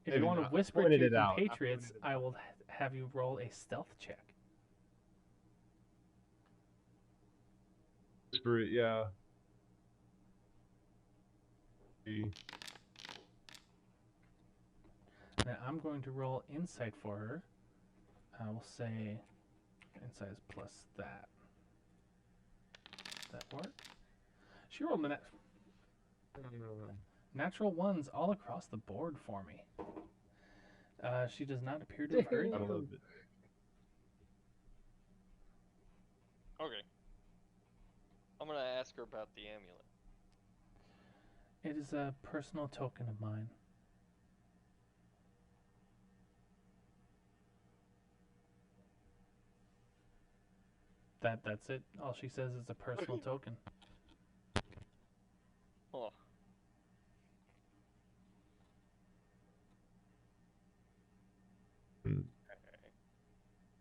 maybe you want not. to whisper to Pointed your it out. I compatriots, pointed it I out. will have you roll a stealth check. Whisper it, yeah. Now I'm going to roll insight for her. I will say insight is plus that. Does that work? She rolled a natural ones all across the board for me. She does not appear to have heard I you. love it. Okay. I'm gonna ask her about the amulet. It is a personal token of mine. That's it. All she says is a personal token. Oh.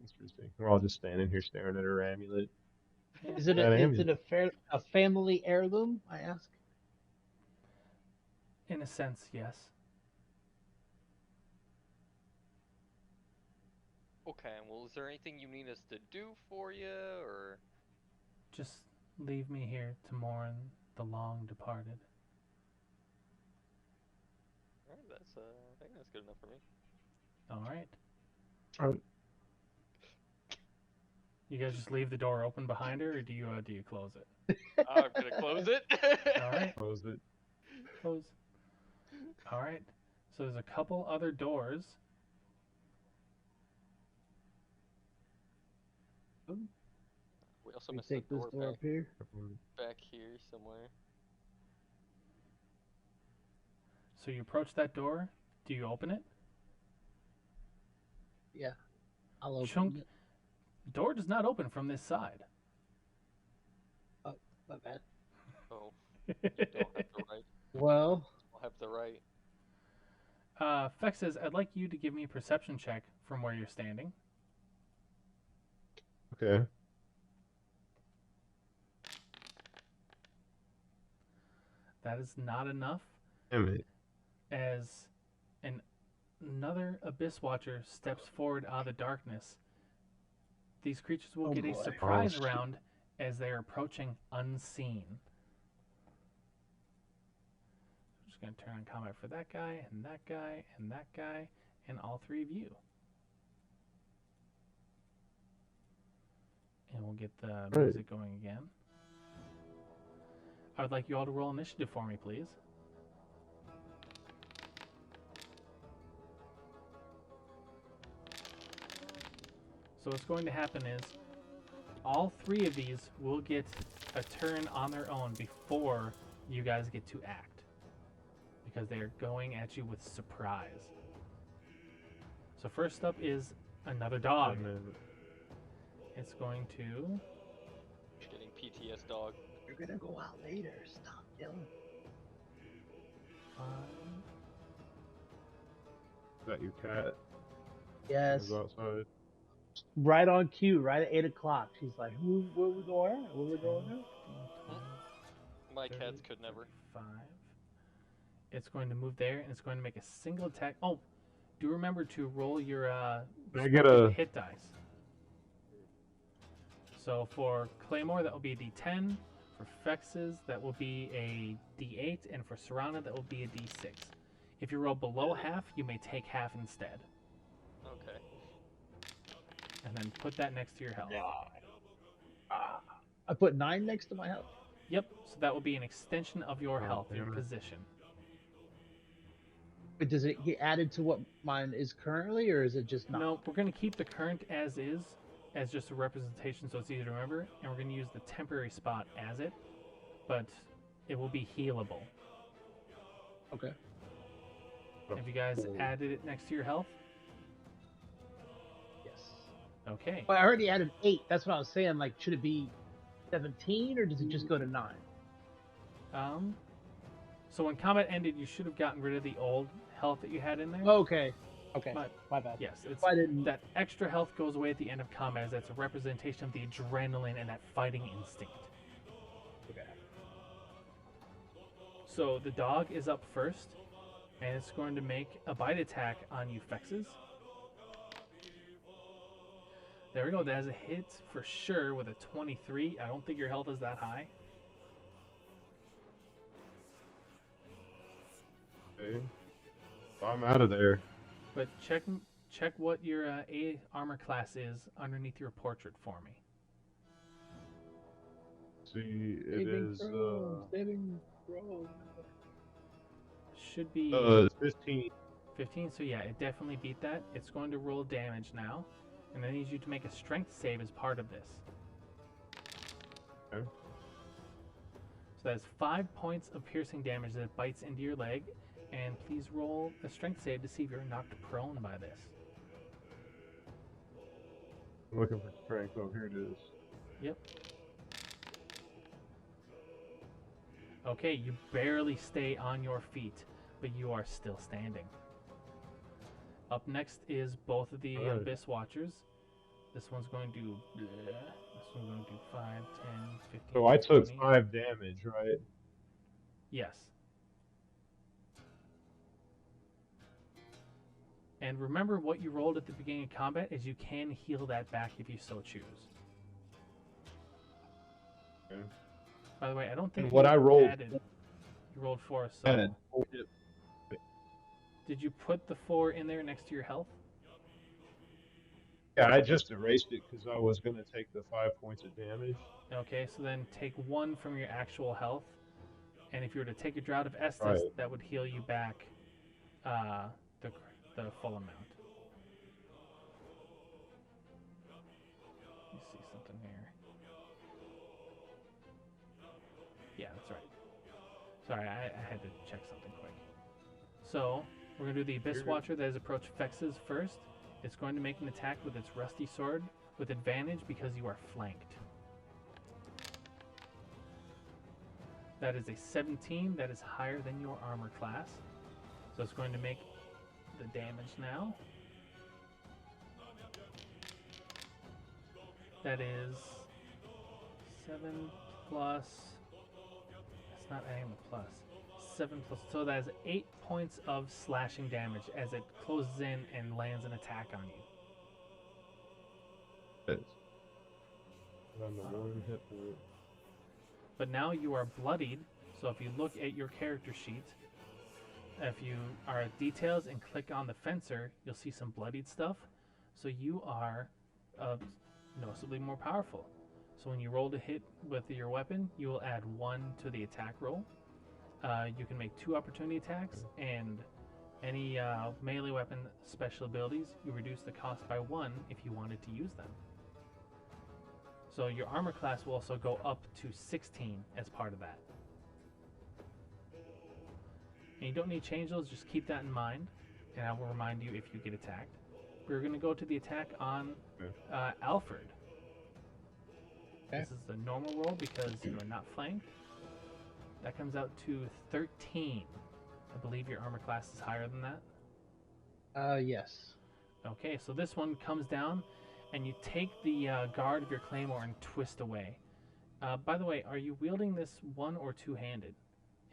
Interesting. We're all just standing here staring at her amulet. Is it a family heirloom? I ask. In a sense, yes. Okay, well, is there anything you need us to do for you, or? Just leave me here to mourn The long departed. Alright, that's I think that's good enough for me. All right. Alright. You guys just leave the door open behind her, or do you close it? I'm gonna close it. All right. Close it. Close. All right. So there's a couple other doors. We also We missed a take this door door up here. back here somewhere. So you approach that door. Do you open it? Yeah. I'll open Chunk. it. Door does not open from this side. My bad. Oh, don't have the right. Well, I'll have the right. Fex says, I'd like you to give me a perception check from where you're standing. Okay. That is not enough, Damn it. as another Abyss Watcher steps forward out of the darkness. These creatures will Oh get a boy. surprise Oh, shit. round as they are approaching unseen. I'm just going to turn on combat for that guy, and that guy, and that guy, and all three of you. And we'll get the music going again. I would like you all to roll initiative for me, please. So what's going to happen is all three of these will get a turn on their own before you guys get to act, because they are going at you with surprise. So first up is another dog. It's going to... Getting PTS dog. you're gonna go out later. Stop yelling. Is that your cat? Yes. Who's outside? Right on cue, right at 8 o'clock. She's like, where we going at? Where we going at? My cats could never. 5. It's going to move there, and it's going to make a single attack. Oh, do remember to roll your Can I get a... hit dice. So for Claymore, that will be a D10. For Fexes, that will be a D8. And for Serana, that will be a D6. If you roll below half, you may take half instead. Okay. And then put that next to your health. I put 9 next to my health. Yep, so that will be an extension of your Oh, health, your damn it. position. But does it get added to what mine is currently, or is it just not? No, we're going to keep the current as is, as just a representation so it's easy to remember, and we're going to use the temporary spot as it, but it will be healable. Okay. Have you guys added it next to your health? Yes. Okay. Well, I already added 8. That's what I was saying. Like, should it be 17, or does it just go to 9? So when combat ended, you should have gotten rid of the old health that you had in there. Okay. Okay. But My bad. yes, it's I didn't. that extra health goes away at the end of combat, as that's a representation of the adrenaline and that fighting instinct. Okay. So the dog is up first, and it's going to make a bite attack on you, Fexes. There we go. That is a hit for sure with a 23. I don't think your health is that high. Okay. I'm out of there. But check what your A armor class is underneath your portrait for me. See, it Saving is throw, saving throw. Should be 15. 15. So yeah, it definitely beat that. It's going to roll damage now, and I need you to make a strength save as part of this. Okay. So that's 5 points of piercing damage that it bites into your leg, and please roll a strength save to see if you're knocked prone by this. I'm looking for strength. Oh, here it is. Yep. Okay, you barely stay on your feet, but you are still standing. Up next is both of the Alright. Abyss Watchers. This one's going to do... This one's going to do 5, 10, 15, So I took 20. 5 damage, right? Yes. And remember what you rolled at the beginning of combat is you can heal that back if you so choose. Okay. By the way, I don't think And what I rolled added. You rolled 4, so had 4 hit. did you put the 4 in there next to your health? Yeah, I just erased it because I was going to take the 5 points of damage. Okay, so then take 1 from your actual health, and if you were to take a draught of Estus, Right. that would heal you back uh, the full amount. Let me see something here. Yeah, that's right. Sorry, I had to check something quick. So, we're going to do the Abyss You're good. Watcher that has approached Fex's first. It's going to make an attack with its rusty sword with advantage because you are flanked. That is a 17. That is higher than your armor class. So it's going to make the damage now. That is 7 plus. It's not adding the plus. 7 plus. So that is 8 points of slashing damage as it closes in and lands an attack on you. It's on the 1 hit point. But now you are bloodied. So if you look at your character sheet, if you are at details and click on the fencer, you'll see some bloodied stuff. So you are noticeably more powerful. So when you roll to hit with your weapon, you will add 1 to the attack roll. You can make 2 opportunity attacks, and any melee weapon special abilities, you reduce the cost by 1 if you wanted to use them. So your armor class will also go up to 16 as part of that. And you don't need to change those, just keep that in mind, and I will remind you if you get attacked. We're going to go to the attack on Alfred. Okay. This is the normal roll because you are not flanked. That comes out to 13. I believe your armor class is higher than that. Yes. Okay, so this one comes down, and you take the guard of your claymore and twist away. By the way, are you wielding this one or two-handed?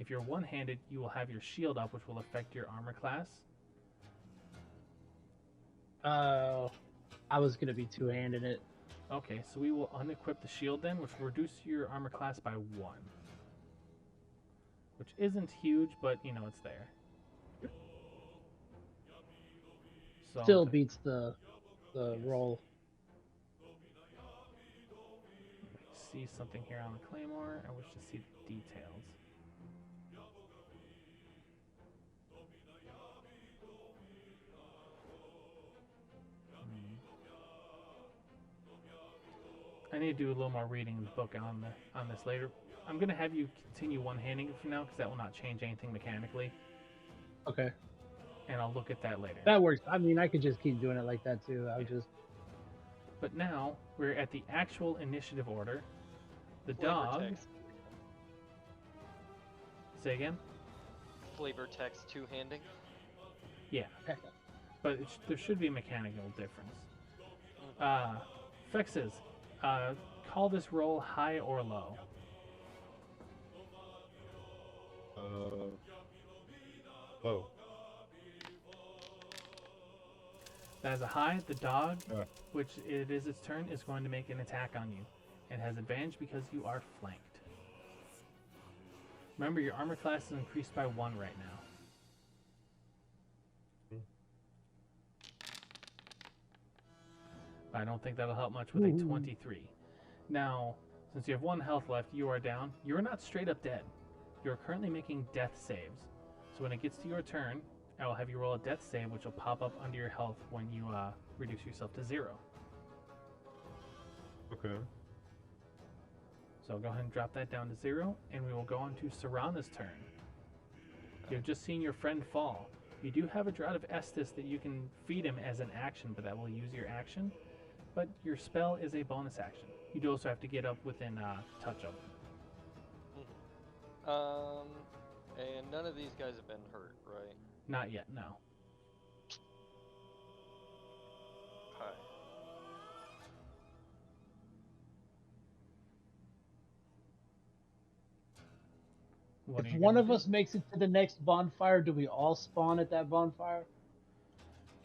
If you're one-handed, you will have your shield up, which will affect your armor class. I was gonna be two-handed it. Okay, so we will unequip the shield then, which will reduce your armor class by 1. Which isn't huge, but, you know, it's there. So, Still beats the roll. see something here on the claymore. I wish to see the details. I need to do a little more reading in the book on this later. I'm gonna have you continue one-handing it for now because that will not change anything mechanically, Okay. and I'll look at that later. That works. I mean, I could just keep doing it like that too. I would just. But now we're at the actual initiative order. The Flavor dog. text. Say again. Flavor text two-handing. Yeah, but there should be a mechanical difference. Fexes, call this roll high or low. Low. That is a high. The dog, Yeah. which it is its turn, is going to make an attack on you. It has advantage because you are flanked. Remember, your armor class is increased by 1 right now. I don't think that'll help much with a 23. Now, since you have 1 health left, you are down. You are not straight up dead. You are currently making death saves. So when it gets to your turn, I will have you roll a death save, which will pop up under your health when you reduce yourself to 0. Okay. So go ahead and drop that down to 0, and we will go on to Serana's turn. You have just seen your friend fall. You do have a draught of Estus that you can feed him as an action, but that will use your action. But your spell is a bonus action. You do also have to get up within touch of him. And none of these guys have been hurt, right? Not yet, no. Okay. What are If you one gonna of do? us makes it to the next bonfire, do we all spawn at that bonfire?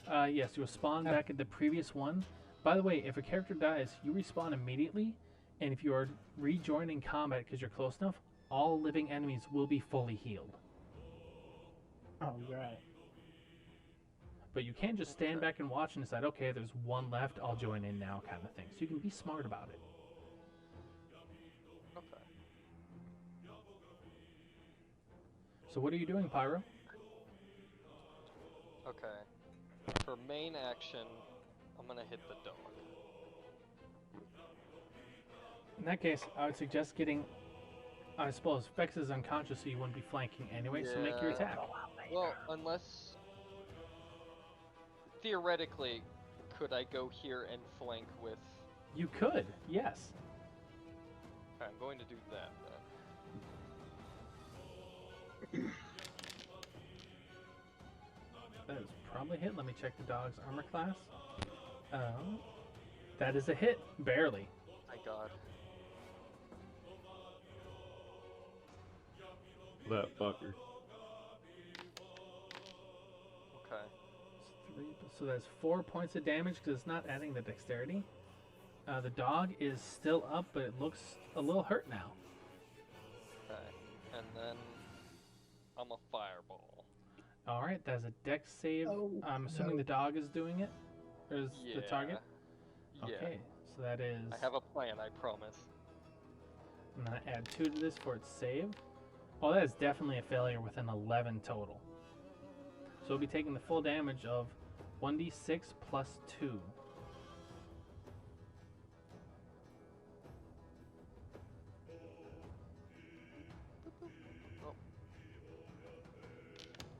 Yes, you will spawn back at the previous one. By the way, if a character dies, you respawn immediately, And if you are rejoining combat because you're close enough, all living enemies will be fully healed. Oh, right. But you can't just stand back and watch and decide, okay, there's one left, I'll join in now, kind of thing. So you can be smart about it. Okay. So what are you doing, Pyro? Okay. For main action, I'm gonna hit the dog. In that case, I would suggest getting, I suppose, Vex is unconscious, so you wouldn't be flanking anyway, so make your Yeah. attack. Well, unless theoretically, could I go here and flank with? You could, yes. I'm going to do that then. That is probably a hit. Let me check the dog's armor class. That is a hit, barely. My God. That fucker. Okay. So that's 4 points of damage because it's not adding the dexterity. The dog is still up, but it looks a little hurt now. Okay. And then I'm a fireball. All right, that's a dex save. Oh, I'm assuming no. the dog is doing it, or is the target? Yeah. Okay, so that is. I have a plan, I promise. I'm gonna add 2 to this for its save. Oh, that is definitely a failure with an 11 total. So we'll be taking the full damage of 1d6 plus 2.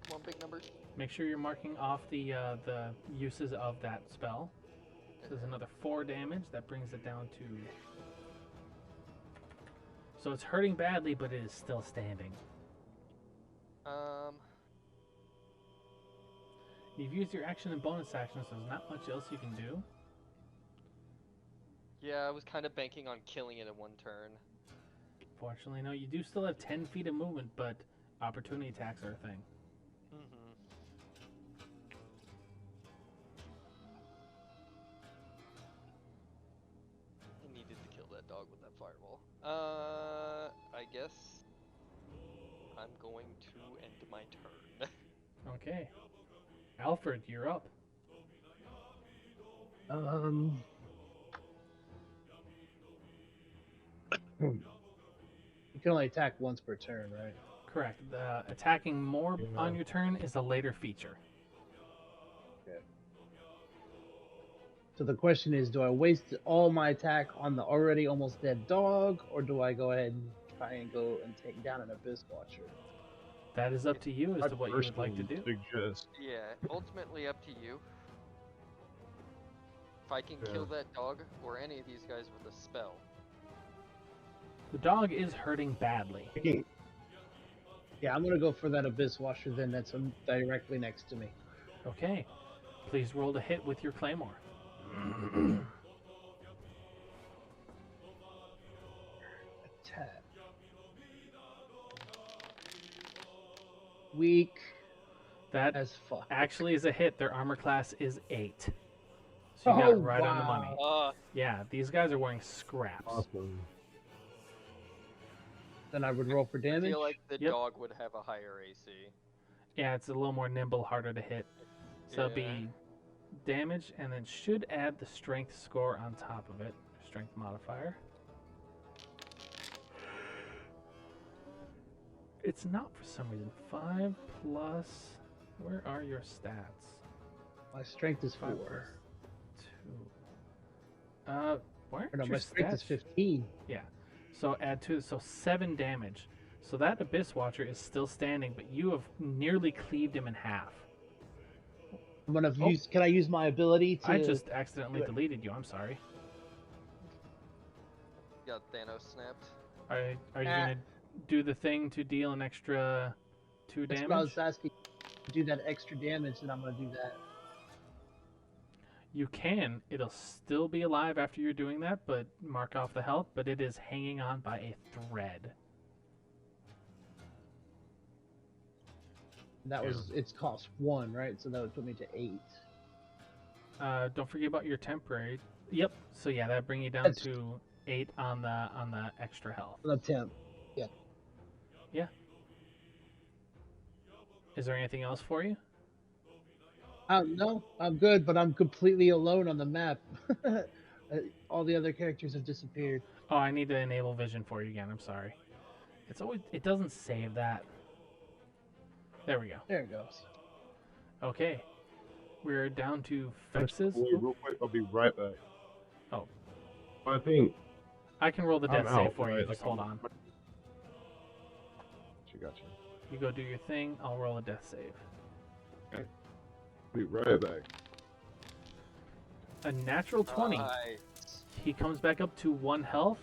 Come on, big numbers. Make sure you're marking off the uses of that spell. So there's another 4 damage. That brings it down to. So it's hurting badly, but it is still standing. You've used your action and bonus action, so there's not much else you can do. Yeah, I was kind of banking on killing it in one turn. Fortunately, no. You do still have 10 feet of movement, but opportunity attacks are a thing. I needed to kill that dog with that fireball. I guess I'm going to end my turn. Okay. Alfred, you're up. You can only attack once per turn, right? Correct. Attacking more Yeah. on your turn is a later feature. So the question is, do I waste all my attack on the already almost dead dog, or do I go ahead and try and go and take down an Abyss Watcher? That is up to you as I'd to what you would like to do. suggest. Yeah, ultimately up to you. If I can kill that dog or any of these guys with a spell. The dog is hurting badly. Yeah, I'm gonna go for that Abyss Watcher then. That's directly next to me. Okay. Please roll to hit with your claymore. Attack. Weak That as fuck. actually is a hit. Their armor class is 8. So you got it right on the wow. money. Yeah, these guys are wearing scraps. Awesome. Then I would roll for I damage. feel like the Yep. dog would have a higher AC. Yeah, it's a little more nimble, harder to hit. So it'll be damage, and then should add the strength score on top of it. Strength modifier. It's not for some reason. 5 plus. Where are your stats? My strength is 5 4. plus 2. Why aren't Or no, your my strength is stats- 15. Yeah. So add 2, so 7 damage. So that Abyss Watcher is still standing, but you have nearly cleaved him in half. I'm gonna use. Can I use my ability to? I just accidentally do it. deleted you. I'm sorry. Got Thanos snapped. Are you gonna do the thing to deal an extra 2 That's what I was damage? asking. Do that extra damage, and I'm gonna do that. You can. It'll still be alive after you're doing that, but mark off the health. But it is hanging on by a thread. That was. It's cost 1, right? So that would put me to 8. Don't forget about your temporary. Yep. So yeah, that bring you down That's- to 8 on the extra health. The temp. Yeah. Is there anything else for you? No, I'm good, but I'm completely alone on the map. All the other characters have disappeared. Oh, I need to enable vision for you again. I'm sorry. It doesn't save that. There we go. There it goes. Okay. We're down to Wait, fixes. real quick, I'll be right back. Oh. I think I can roll the I'm death save out, for you. right? Just Like, hold I'm- on. Gotcha. You go do your thing. I'll roll a death save. Be right back. A natural 20. Nice. He comes back up to 1 health.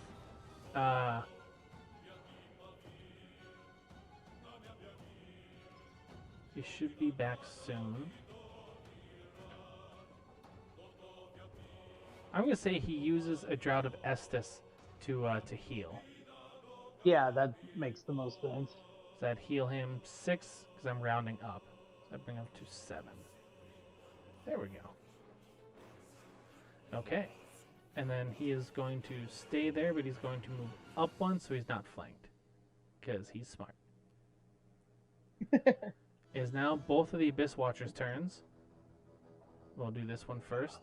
He should be back soon. I'm gonna say he uses a Drought of Estus to heal. Yeah, that makes the most sense. Does that heal him 6? Because I'm rounding up. So I bring him to 7. There we go. Okay. And then he is going to stay there, but he's going to move up 1 so he's not flanked. Because he's smart. It is now both of the Abyss Watchers' turns. We'll do this one first.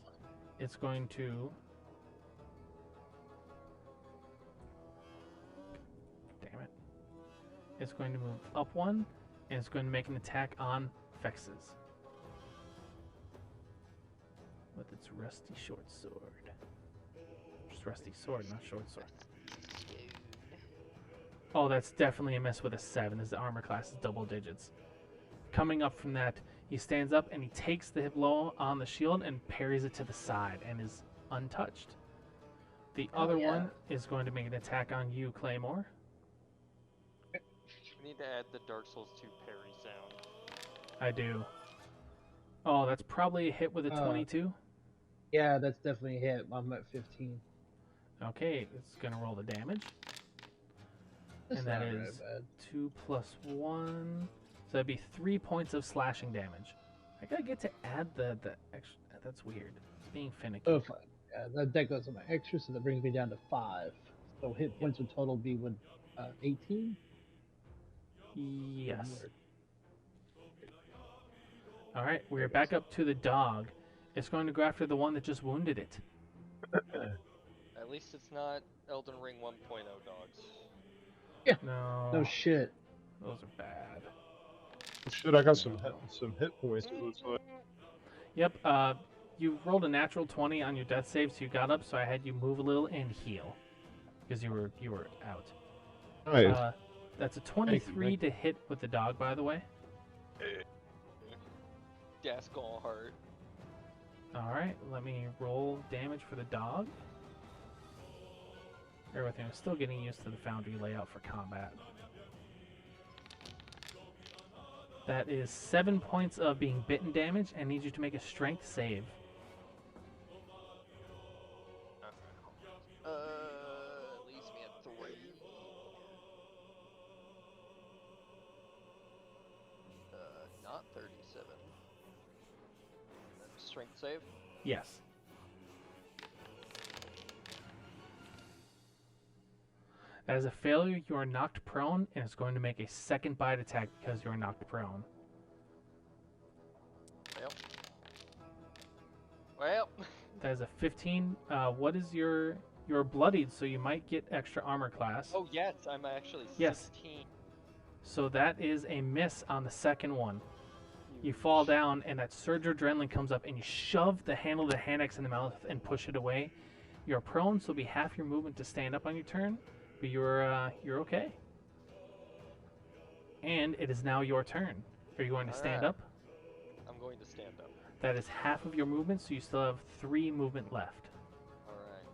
It's going to... Damn it. It's going to move up 1, and it's going to make an attack on Fexes. With its rusty short sword. Just rusty sword, not short sword. Oh, that's definitely a miss with a 7. His armor class is double digits. Coming up from that, he stands up and he takes the blow on the shield and parries it to the side and is untouched. The Oh, other yeah. one is going to make an attack on you, Claymore. We need to add the Dark Souls 2 parry sound. I do. Oh, that's probably a hit with a 22. Yeah, that's definitely a hit. I'm at 15. Okay, it's going to roll the damage. That's And that not is very bad. 2 plus 1. So that'd be 3 points of slashing damage. I gotta get to add the extra. That's weird. It's being finicky. Oh, fine. Yeah, that goes on my extra, so that brings me down to 5. So hit points would total be 18? Yes. Alright, we're back up to the dog. It's going to go after the one that just wounded it. At least it's not Elden Ring 1.0 dogs. No. No shit. Those are bad. Shit, I got some hit points. It looks like. Yep, you rolled a natural 20 on your death save, so you got up, so I had you move a little and heal. Because you were out. Nice. That's a 23 to hit with the dog, by the way. Gascon heart. Alright, let me roll damage for the dog. Bear with me, I'm still getting used to the Foundry layout for combat. That is 7 points of being bitten damage, and need you to make a strength save. Leaves me at 3. Not 37. Strength save? Yes. That is a failure. You are knocked prone, and it's going to make a second bite attack because you are knocked prone. Well. That is a 15. What is your bloodied? So you might get extra armor class. Oh yes, I'm actually 16. Yes. So that is a miss on the second one. You fall down, and that surge of adrenaline comes up, and you shove the handle of the hand axe in the mouth and push it away. You're prone, so it'll be half your movement to stand up on your turn, but you're okay. And it is now your turn. Are you going to stand up? I'm going to stand up. That is half of your movement, so you still have 3 movement left. Alright.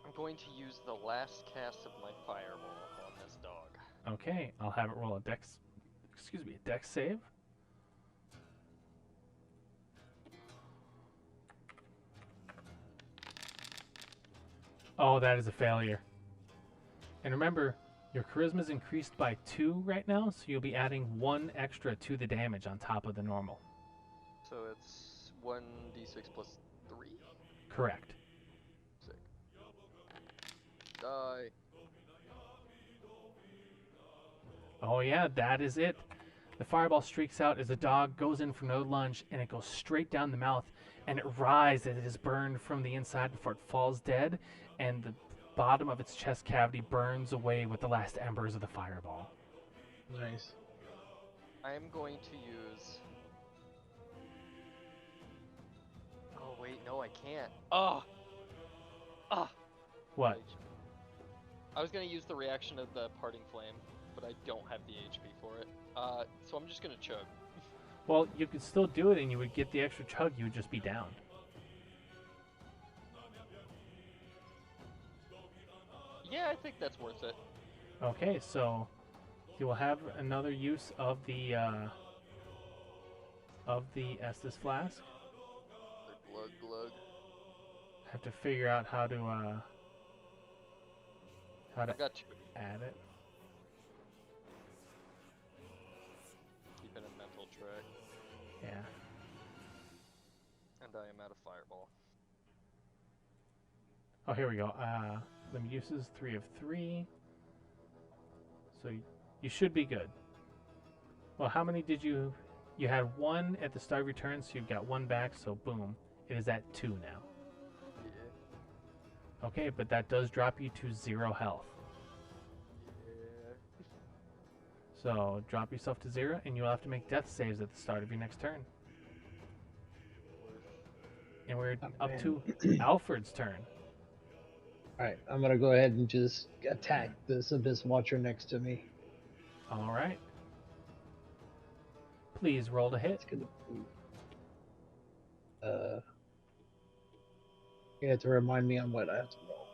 I'm going to use the last cast of my fireball on this dog. Okay, I'll have it roll a dex save. Oh, that is a failure. And remember, your charisma is increased by 2 right now, so you'll be adding 1 extra to the damage on top of the normal. So it's 1d6 plus 3? Correct. Sick. Die. Oh yeah, that is it. The fireball streaks out as the dog goes in for no lunge, and it goes straight down the mouth, and it writhes as it is burned from the inside before it falls dead, and the bottom of its chest cavity burns away with the last embers of the fireball. Nice. I am going to use. Oh wait, no, I can't. Oh. Ah. What? I was gonna use the reaction of the parting flame, but I don't have the HP for it. So I'm just gonna chug. Well, you could still do it, and you would get the extra chug. You would just be down. Yeah, I think that's worth it. Okay, so you will have another use of the Estus flask. Glug glug. Have to figure out how to I've got 2. add it. Keeping a mental track. Yeah. And I am out of fireball. Oh, here we go. Limit uses 3 of 3. So you should be good. Well, how many did you? You had 1 at the start of your turn, so you've got 1 back. So boom, it is at 2 now. Yeah. Okay, but that does drop you to 0 health. Yeah. So drop yourself to 0, and you'll have to make death saves at the start of your next turn. And we're up to Alfred's turn. Alright, I'm gonna go ahead and just attack this Abyss Watcher next to me. All right. Please roll to hit. It's gonna be, you have to remind me on what I have to roll.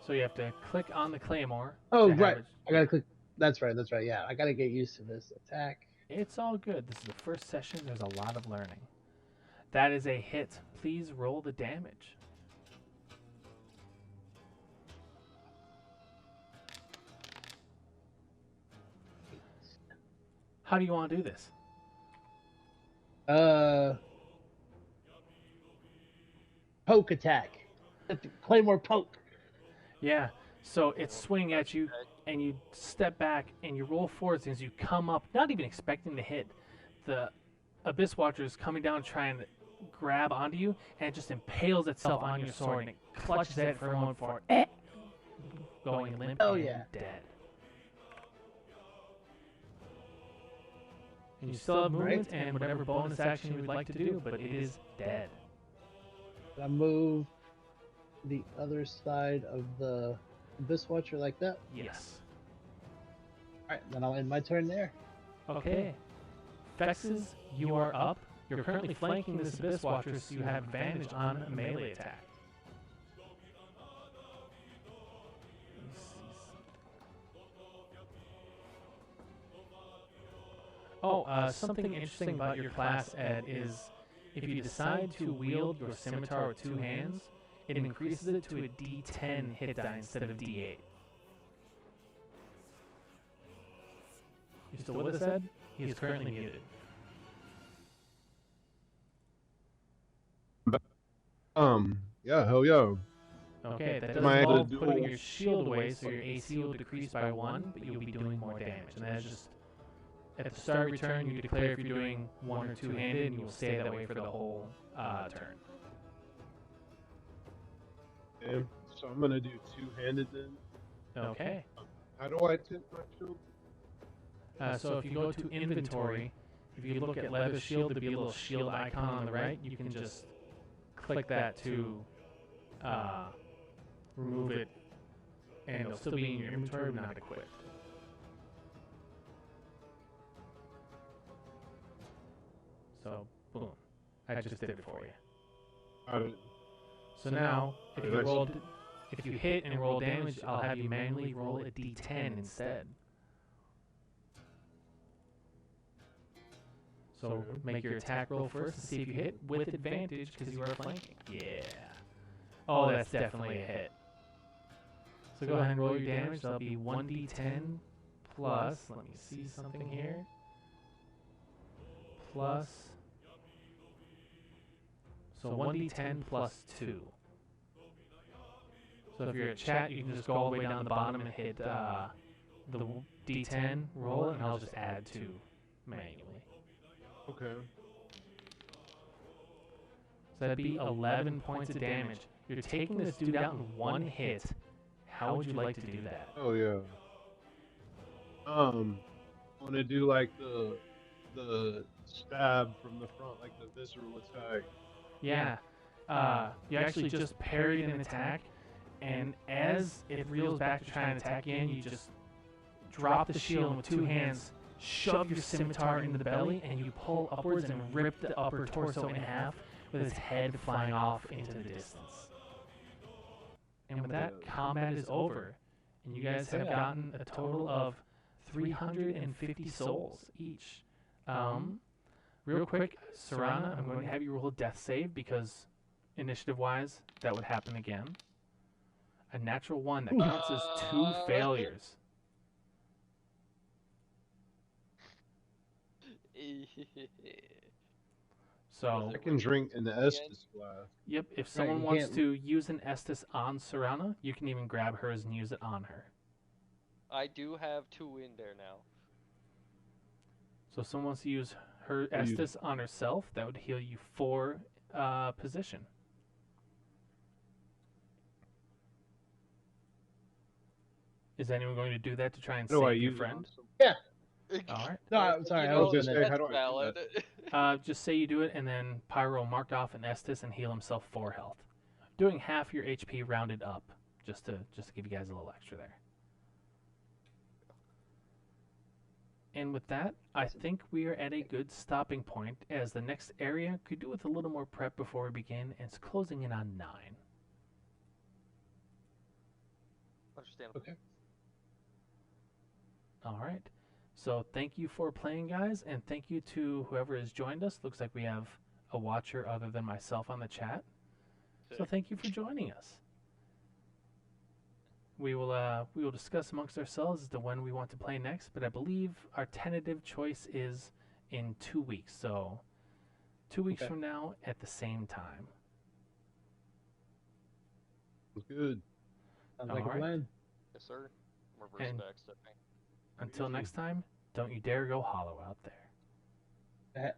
So you have to click on the claymore. Oh, to have right. it- I gotta click. That's right. Yeah, I gotta get used to this attack. It's all good. This is the first session. There's a lot of learning. That is a hit. Please roll the damage. How do you want to do this? Poke attack. Claymore poke. Yeah. So it's swinging at you, and you step back, and you roll forwards as you come up, not even expecting to hit. The Abyss Watcher is coming down, trying to grab onto you, and it just impales itself on your sword, and it clutches at it for a moment for going limp Oh, and yeah. dead. And you still have movement and whatever bonus action you would like to do, but it is dead. I move the other side of the Abyss Watcher like that. Yes. Alright, then I'll end my turn there. Okay. Fexes, you are up. You're currently flanking this Abyss Watcher, so you have advantage on a melee attack. Something interesting about your class, Ed, is if you decide to wield your scimitar with 2 hands, it increases it to a D10 hit die instead of D8. You still with us, Ed? He is currently muted. Yeah, hell yeah. Okay, that does Am I able to involve do putting it? your shield away, so your AC will decrease by 1, but you'll be doing more damage. And that's just at the start of your turn, you declare if you're doing 1 or 2-handed, and you'll stay that way for the whole turn. Okay, so I'm gonna do 2-handed then. Okay. How do I tip my shield? So if you go to inventory, if you look at leather shield, there'll be a little shield icon on the right. You can just click that to remove it, and it'll still be in your inventory, but not equipped. So, boom. I just did it for you. Got it. So now, if you Nice. rolled, if you hit and roll damage, I'll have you manually roll a D10 instead. So make your attack roll first and see if you hit with advantage because you are flanking. Yeah. Oh, that's definitely a hit. So go ahead and roll your damage. That'll be 1d10 plus, let me see something here, plus So 1d10 plus 2. So if you're at chat, you can just go all the way down the bottom and hit the d10 roll, and I'll just add 2 manually. Okay. So that'd be 11 points of damage. You're taking this dude out in one hit. How would you like to do that? Oh yeah. I want to do like the stab from the front, like the visceral attack. Yeah. You actually just parried an attack, and as it reels back to try and attack again, you just drop the shield and with 2 hands, shove your scimitar into the belly, and you pull upwards and rip the upper torso in half with its head flying off into the distance. And with that, combat is over, and you guys have gotten a total of 350 souls each. Real quick, Serana, I'm going to have you roll a death save because initiative-wise, that would happen again. A natural 1, that counts as 2 failures. So, I can drink an Estus glass. yep, if Right, someone you wants can't- to use an Estus on Serana, you can even grab hers and use it on her. I do have 2 in there now. So if someone wants to use her I'll use Estus on herself, that would heal you 4 position. Is anyone going to do that to try and How do I save your use it on friend? some- All right. No, I'm sorry, You I know, was just gonna. saying, how that's do I do valid. Just say you do it, and then Pyro mark off an Estus and heal himself 4 health, doing half your HP rounded up, just to give you guys a little extra there. And with that, I think we are at a good stopping point, as the next area could do with a little more prep before we begin, and it's closing in on 9. Understandable. Okay. All right. So thank you for playing, guys, and thank you to whoever has joined us. Looks like we have a watcher other than myself on the chat. So thank you for joining us. We will discuss amongst ourselves as to when we want to play next, but I believe our tentative choice is in 2 weeks. So 2 weeks Okay. from now at the same time. It's good. Sounds like a Alright. plan. Yes, sir. Reverse And- backstepping. Until Easy. next time, don't you dare go hollow out there. Eh.